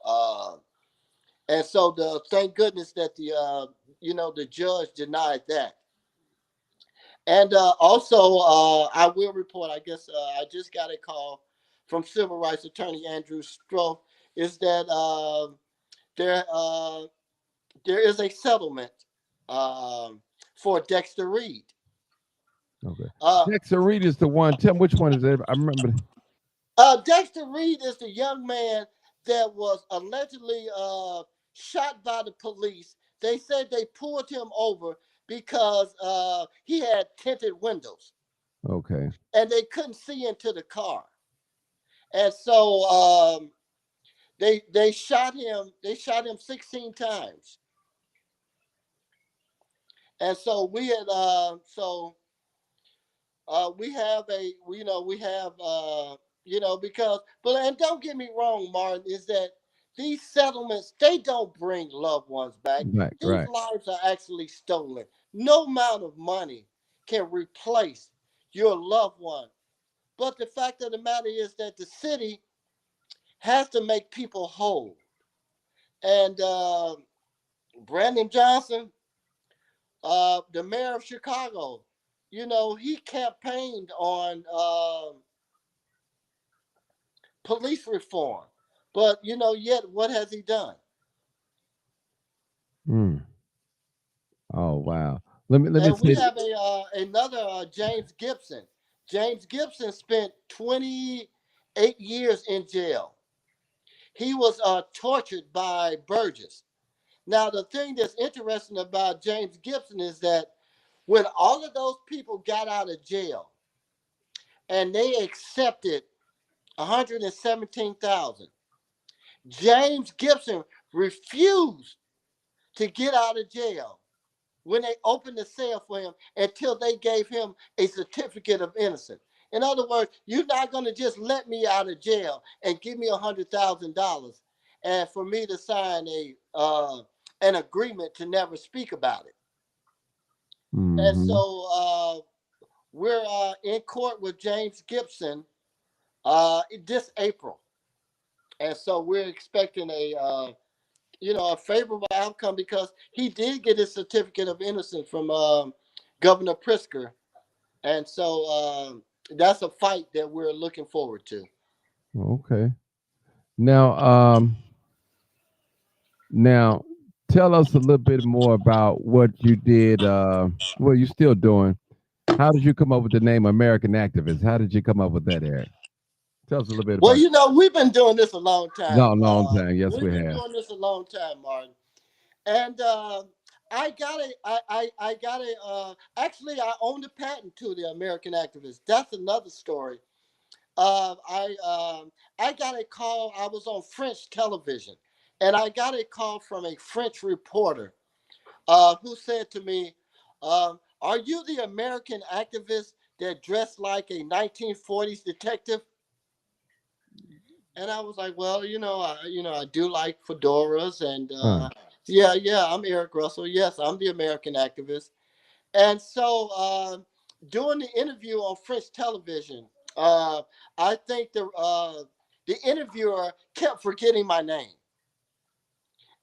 Speaker 2: And so thank goodness that the judge denied that. And also, I will report. I guess I just got a call from civil rights attorney Andrew Stroh. Is that there there is a settlement for Dexter Reed.
Speaker 1: Okay.
Speaker 2: Uh,
Speaker 1: Dexter Reed is the one. Tell me which one is it? I remember.
Speaker 2: Dexter Reed is the young man that was allegedly shot by the police. They said they pulled him over because he had tinted windows
Speaker 1: Okay.
Speaker 2: and they couldn't see into the car. And so they shot him. They shot him 16 times. And so we have because, but, and don't get me wrong, Martin, is that these settlements, they don't bring loved ones back.
Speaker 1: Right.
Speaker 2: These
Speaker 1: Right.
Speaker 2: lives are actually stolen. No amount of money can replace your loved one. But the fact of the matter is that the city has to make people whole. And Brandon Johnson, the mayor of Chicago, he campaigned on police reform. But yet what has he done?
Speaker 1: Mm. Oh wow. Let me
Speaker 2: And we
Speaker 1: say.
Speaker 2: have another James Gibson. James Gibson spent 28 years in jail. He was tortured by Burgess. Now the thing that's interesting about James Gibson is that when all of those people got out of jail and they accepted 117,000, James Gibson refused to get out of jail when they opened the cell for him until they gave him a certificate of innocence. In other words, you're not going to just let me out of jail and give me $100,000 and for me to sign an agreement to never speak about it. And
Speaker 1: Mm-hmm.
Speaker 2: so we're in court with James Gibson this April, and so we're expecting a favorable outcome because he did get his certificate of innocence from Governor Pritzker, and so that's a fight that we're looking forward to.
Speaker 1: Okay. Now, now tell us a little bit more about what you did. Well, you're still doing. How did you come up with the name American Activist? How did you come up with that, Eric? Tell us a little bit
Speaker 2: Well,
Speaker 1: about
Speaker 2: we've been doing this a long time.
Speaker 1: long, long time. Yes,
Speaker 2: We've
Speaker 1: we
Speaker 2: been
Speaker 1: have.
Speaker 2: doing this a long time, Martin. And I got a. Actually, I own the patent to the American Activist. That's another story. I got a call. I was on French television, And I got a call from a French reporter who said to me, "Are you the American activist that dressed like a 1940s detective?" And I was like, "Well, I do like fedoras, and
Speaker 1: Huh.
Speaker 2: yeah, I'm Eric Russell. Yes, I'm the American activist." And so, during the interview on French television, uh, I think the interviewer kept forgetting my name,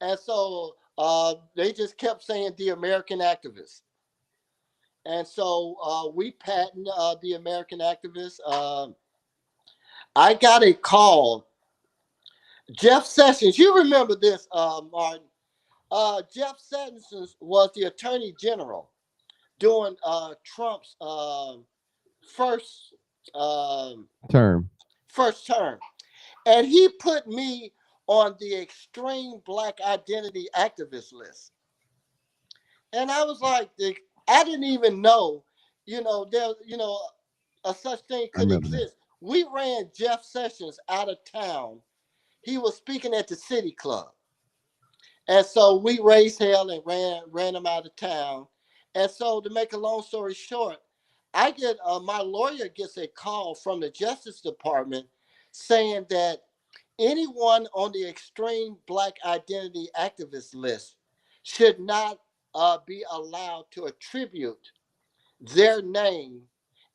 Speaker 2: and so they just kept saying the American activist. And so we patent the American activist. I got a call. Jeff Sessions, you remember this, Martin? Jeff Sessions was the Attorney General during Trump's first um,
Speaker 1: Term.
Speaker 2: first term, and he put me on the extreme Black identity activist list. And I was like, I didn't even know, there, a such thing
Speaker 1: I
Speaker 2: could
Speaker 1: remember that.
Speaker 2: exist. We ran Jeff Sessions out of town. He was speaking at the City Club, and so we raised hell and ran him out of town. And so, to make a long story short, I get my lawyer gets a call from the Justice Department saying that anyone on the extreme Black identity activist list should not be allowed to attribute their name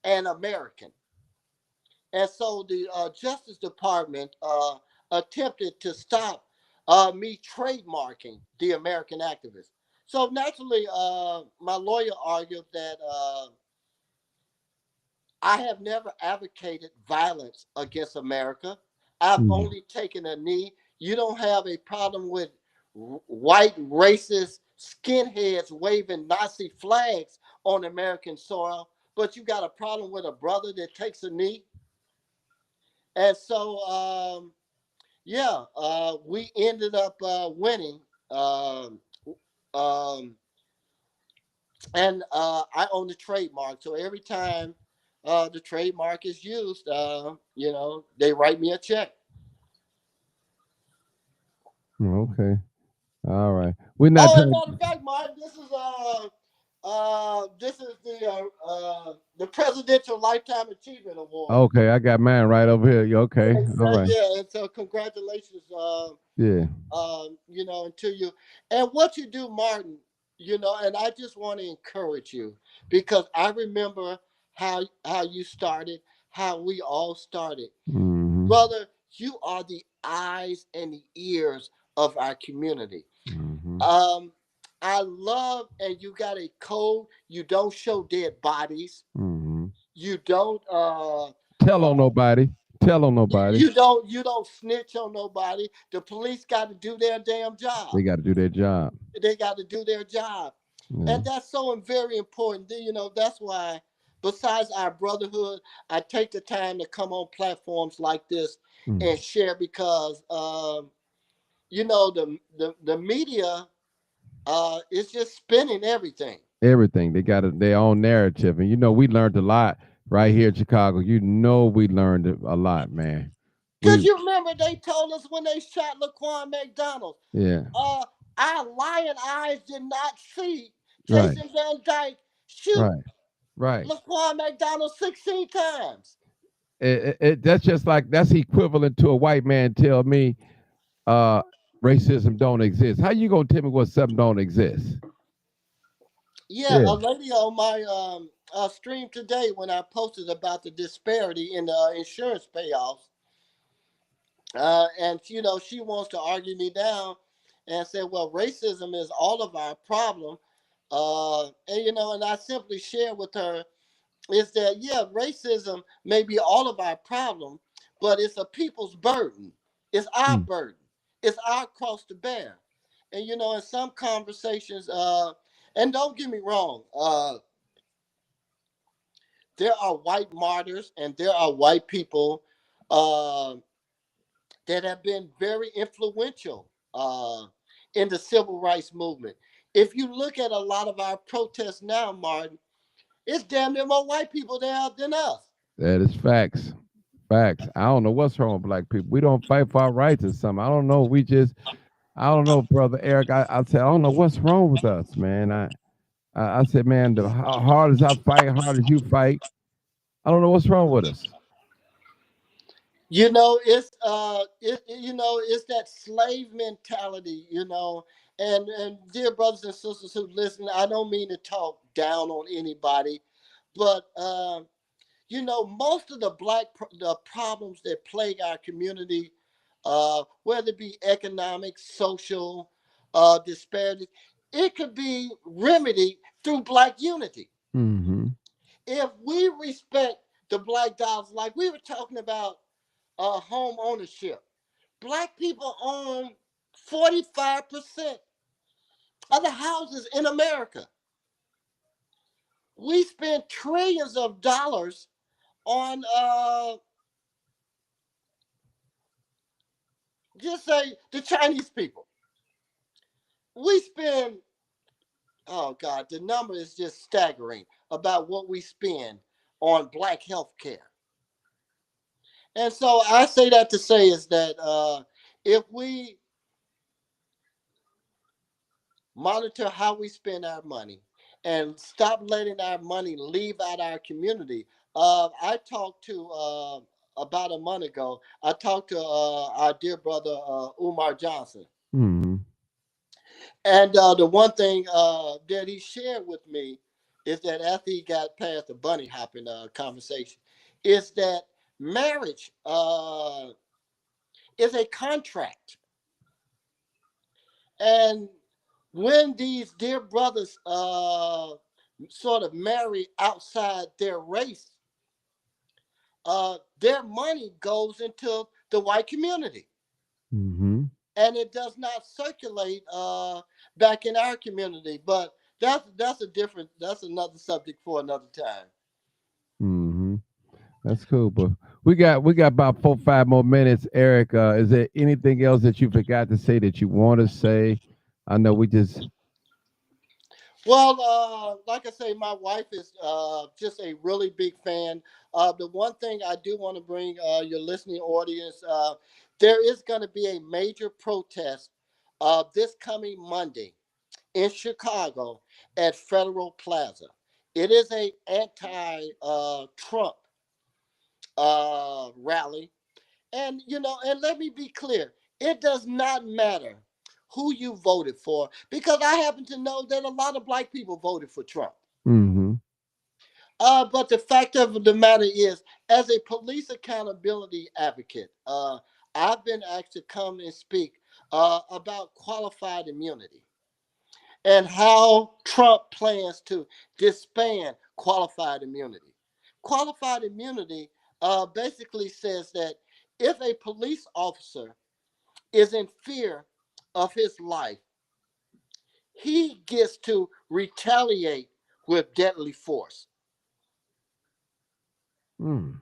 Speaker 2: an American. And so the Justice Department attempted to stop me trademarking the American activist. So naturally, my lawyer argued that I have never advocated violence against America. I've
Speaker 1: Mm.
Speaker 2: only taken a knee. You don't have a problem with white racist skinheads waving Nazi flags on American soil, but you got a problem with a brother that takes a knee. And so, yeah, we ended up winning. Um, um, and I own the trademark. So every time the trademark is used, they write me a check.
Speaker 1: Okay. All right. We're not
Speaker 2: Oh, and
Speaker 1: trying.
Speaker 2: matter of fact, Martin, this is the Presidential Lifetime Achievement Award.
Speaker 1: Okay, I got mine right over here. Okay.
Speaker 2: Yes,
Speaker 1: All right.
Speaker 2: yeah, and so congratulations,
Speaker 1: Yeah.
Speaker 2: to you. And what you do, Martin, and I just want to encourage you because I remember how you started, how we all started.
Speaker 1: Mm-hmm.
Speaker 2: Brother, you are the eyes and the ears of our community.
Speaker 1: Mm-hmm.
Speaker 2: Um, I love, and you got a code. You don't show dead bodies.
Speaker 1: Mm-hmm.
Speaker 2: You don't
Speaker 1: Tell on
Speaker 2: uh,
Speaker 1: nobody. Tell on nobody.
Speaker 2: you don't snitch on nobody. The police got to do their damn job.
Speaker 1: They got to do their job.
Speaker 2: They got to do their job.
Speaker 1: Yeah.
Speaker 2: And that's so very important. That's why, besides our brotherhood, I take the time to come on platforms like this
Speaker 1: Mm.
Speaker 2: and share because, the media is just spinning everything.
Speaker 1: Everything. They got their own narrative. And we learned a lot right here in Chicago. We learned a lot, man.
Speaker 2: Because
Speaker 1: We
Speaker 2: you remember they told us when they shot Laquan McDonald,
Speaker 1: yeah.
Speaker 2: uh, our lion eyes did not see
Speaker 1: Right.
Speaker 2: Jason Van Dyke shoot
Speaker 1: Right. Right.
Speaker 2: Laquan McDonald 16 times.
Speaker 1: That's just like that's equivalent to a white man tell me uh racism don't exist. How you gonna tell me what something don't exist?
Speaker 2: Yeah,
Speaker 1: Yeah.
Speaker 2: a lady on my stream today when I posted about the disparity in the insurance payoffs, and she wants to argue me down and say, well, racism is all of our problem, and I simply share with her is that yeah, racism may be all of our problem, but it's a people's burden. It's our
Speaker 1: Mm.
Speaker 2: burden. It's our cross to bear. And in some conversations, and don't get me wrong, there are white martyrs and there are white people uh, that have been very influential in the civil rights movement. If you look at a lot of our protests now, Martin, it's damn near more white people there than us.
Speaker 1: That is facts. Facts. I don't know what's wrong with black people. We don't fight for our rights or something. I don't know. We just I don't know, brother Eric. I said I don't know what's wrong with us, man. I said, man, the hard as I fight, hard as you fight, I don't know what's wrong with us.
Speaker 2: It's that slave mentality, and dear brothers and sisters who listen, I don't mean to talk down on anybody, but most of the problems that plague our community, whether it be economic, social, disparities, it could be remedied through black unity.
Speaker 1: Mm-hmm.
Speaker 2: If we respect the black dollars, like we were talking about, home ownership, black people own 45% of the houses in America. We spend trillions of dollars on, just say, the Chinese people. We spend, oh God, the number is just staggering about what we spend on black health care. And so I say that to say is that, if we monitor how we spend our money and stop letting our money leave out our community. I talked to, about a month ago, I talked to, our dear brother, Umar Johnson.
Speaker 1: Mm-hmm.
Speaker 2: And the one thing, that he shared with me is that after he got past the bunny hopping, conversation, is that marriage, is a contract. And when these dear brothers, sort of marry outside their race, their money goes into the white community,
Speaker 1: Mm-hmm.
Speaker 2: and it does not circulate, back in our community. But that's another subject for another time.
Speaker 1: Mm-hmm. That's cool, but we got about 4 5 more minutes. Eric, is there anything else that you forgot to say that you want to say? I know we just.
Speaker 2: Well, like I say, my wife is, just a really big fan. The one thing I do want to bring, your listening audience, there is going to be a major protest, this coming Monday in Chicago at Federal Plaza. It is a anti-Trump, rally, and let me be clear: it does not matter who you voted for, because I happen to know that a lot of black people voted for Trump.
Speaker 1: Mm-hmm.
Speaker 2: But the fact of the matter is, as a police accountability advocate, I've been asked to come and speak, about qualified immunity and how Trump plans to disband qualified immunity. Qualified immunity, basically says that if a police officer is in fear of his life, he gets to retaliate with deadly force.
Speaker 1: Mm.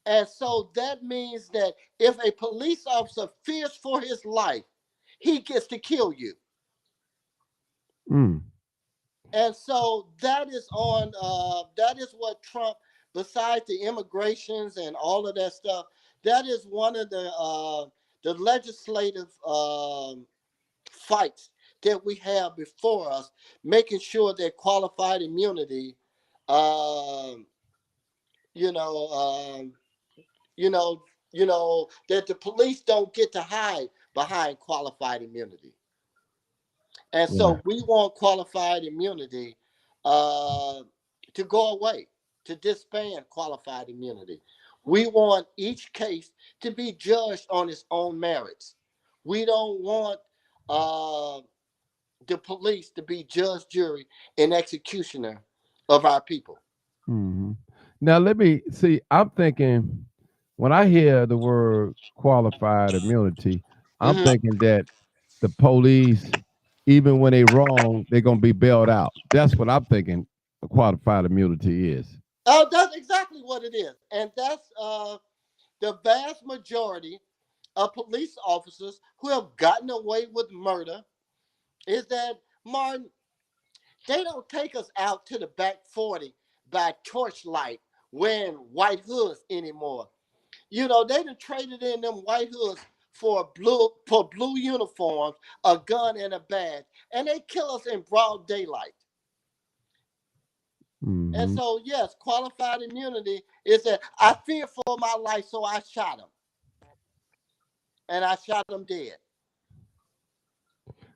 Speaker 2: And so that means that if a police officer fears for his life, he gets to kill you.
Speaker 1: Mm.
Speaker 2: And so that is what Trump, besides the immigrations and all of that stuff, that is one of the legislative, fights that we have before us, making sure that qualified immunity, um, you know, you know, that the police don't get to hide behind qualified immunity. And
Speaker 1: Yeah.
Speaker 2: so we want qualified immunity, uh, to go away, to disband qualified immunity. We want each case to be judged on its own merits. We don't want, uh, the police to be judge, jury, and executioner of our people.
Speaker 1: Mm-hmm. Now let me see. I'm thinking when I hear the word qualified immunity, I'm
Speaker 2: Hmm.
Speaker 1: thinking that the police, even when they wrong, they're gonna be bailed out. That's what I'm thinking. A qualified immunity is.
Speaker 2: Oh, that's exactly what it is, and that's, the vast majority of police officers who have gotten away with murder. Is that, Martin? They don't take us out to the back 40 by torchlight wearing white hoods anymore. They done traded in them white hoods for blue uniforms, a gun and a badge, and they kill us in broad daylight. And
Speaker 1: Mm-hmm.
Speaker 2: so, yes, qualified immunity is that I fear for my life, so I shot him, and I shot him dead.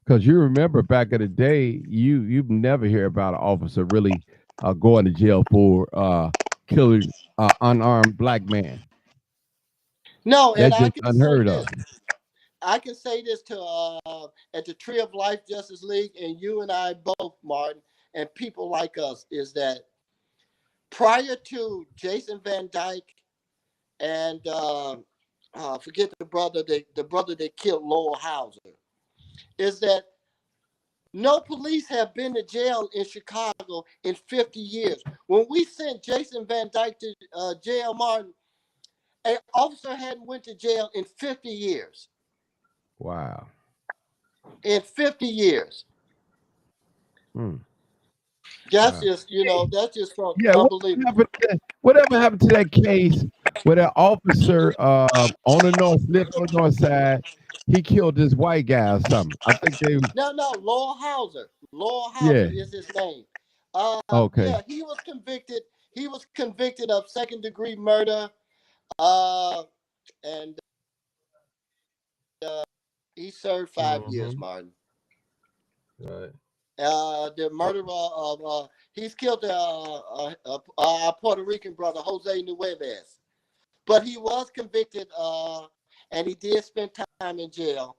Speaker 1: Because you remember back in the day, you've never hear about an officer really going to jail for killing unarmed black man.
Speaker 2: No, and
Speaker 1: That's
Speaker 2: I
Speaker 1: just
Speaker 2: can say
Speaker 1: unheard
Speaker 2: this.
Speaker 1: of.
Speaker 2: I can say this to at the Tree of Life Justice League, and you and I both, Martin, and people like us, is that prior to Jason Van Dyke and forget the brother that killed Lowell Hauser, is that no police have been to jail in Chicago in 50 years. When we sent Jason Van Dyke to jail, Martin, an officer hadn't went to jail in 50 years.
Speaker 1: Wow.
Speaker 2: In 50 years.
Speaker 1: Hmm.
Speaker 2: That's
Speaker 1: Wow.
Speaker 2: just, that's just so
Speaker 1: Yeah.
Speaker 2: unbelievable.
Speaker 1: Whatever happened to that case where that officer on the north lived on the north side, he killed this white guy or something. I think they.
Speaker 2: No, Lowell Hauser. Lowell
Speaker 1: Yeah.
Speaker 2: Hauser is his name.
Speaker 1: Okay.
Speaker 2: Yeah, he was convicted. He was convicted of second degree murder. Uh, and he served 5 years,
Speaker 1: Mm-hmm.
Speaker 2: Martin.
Speaker 1: Right.
Speaker 2: The murderer of he's killed Puerto Rican brother Jose Nueves, but he was convicted and he did spend time in jail,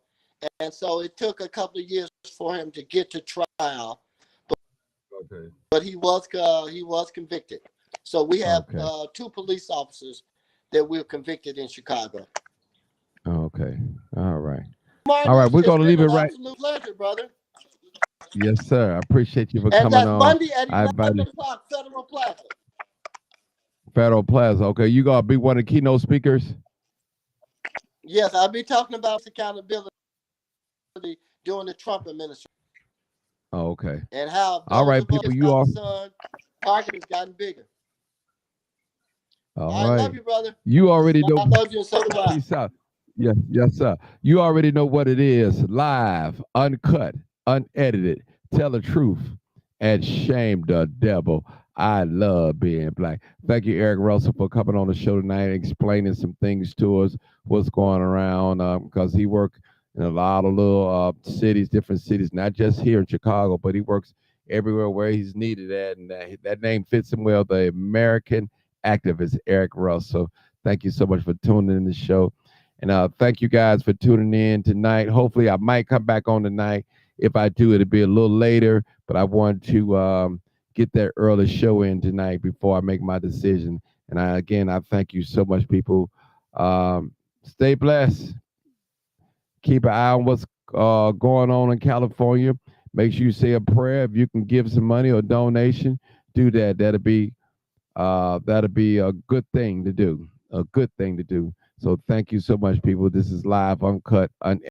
Speaker 2: and so it took a couple of years for him to get to trial,
Speaker 1: Okay.
Speaker 2: but he was convicted. So we have
Speaker 1: Okay.
Speaker 2: two police officers that were convicted in Chicago.
Speaker 1: Okay. All right. All
Speaker 2: Martin,
Speaker 1: right. We're
Speaker 2: it's
Speaker 1: gonna
Speaker 2: been
Speaker 1: leave it
Speaker 2: an
Speaker 1: right.
Speaker 2: absolute pleasure, brother.
Speaker 1: Yes, sir. I appreciate you for
Speaker 2: And
Speaker 1: coming
Speaker 2: that's
Speaker 1: on.
Speaker 2: Monday at
Speaker 1: I
Speaker 2: 11
Speaker 1: invited
Speaker 2: o'clock, Federal Plaza.
Speaker 1: Federal Plaza. Okay, you gonna be one of the keynote speakers?
Speaker 2: Yes, I'll be talking about accountability during the Trump administration
Speaker 1: Oh, okay.
Speaker 2: and how
Speaker 1: All
Speaker 2: those
Speaker 1: right,
Speaker 2: of us
Speaker 1: people.
Speaker 2: that's
Speaker 1: You
Speaker 2: not the
Speaker 1: all.
Speaker 2: son, target has gotten bigger.
Speaker 1: All
Speaker 2: I
Speaker 1: right.
Speaker 2: love you, brother.
Speaker 1: You already know.
Speaker 2: I love you, and so do I.
Speaker 1: Peace out. Yes, yes, sir. You already know what it is. Live, uncut, unedited. Tell the truth and shame the devil. I love being black. Thank you, Eric Russell, for coming on the show tonight, explaining some things to us, what's going around, because he worked in a lot of little cities, different cities, not just here in Chicago, but he works everywhere where he's needed at, and that name fits him well. The American activist, Eric Russell. Thank you so much for tuning in the show. And thank you guys for tuning in tonight. Hopefully, I might come back on tonight. If I do, it'll be a little later, but I want to get that early show in tonight before I make my decision. And I thank you so much, people. Stay blessed. Keep an eye on what's going on in California. Make sure you say a prayer. If you can give some money or donation, do that. That'll be a good thing to do. A good thing to do. So thank you so much, people. This is live, uncut, unedited.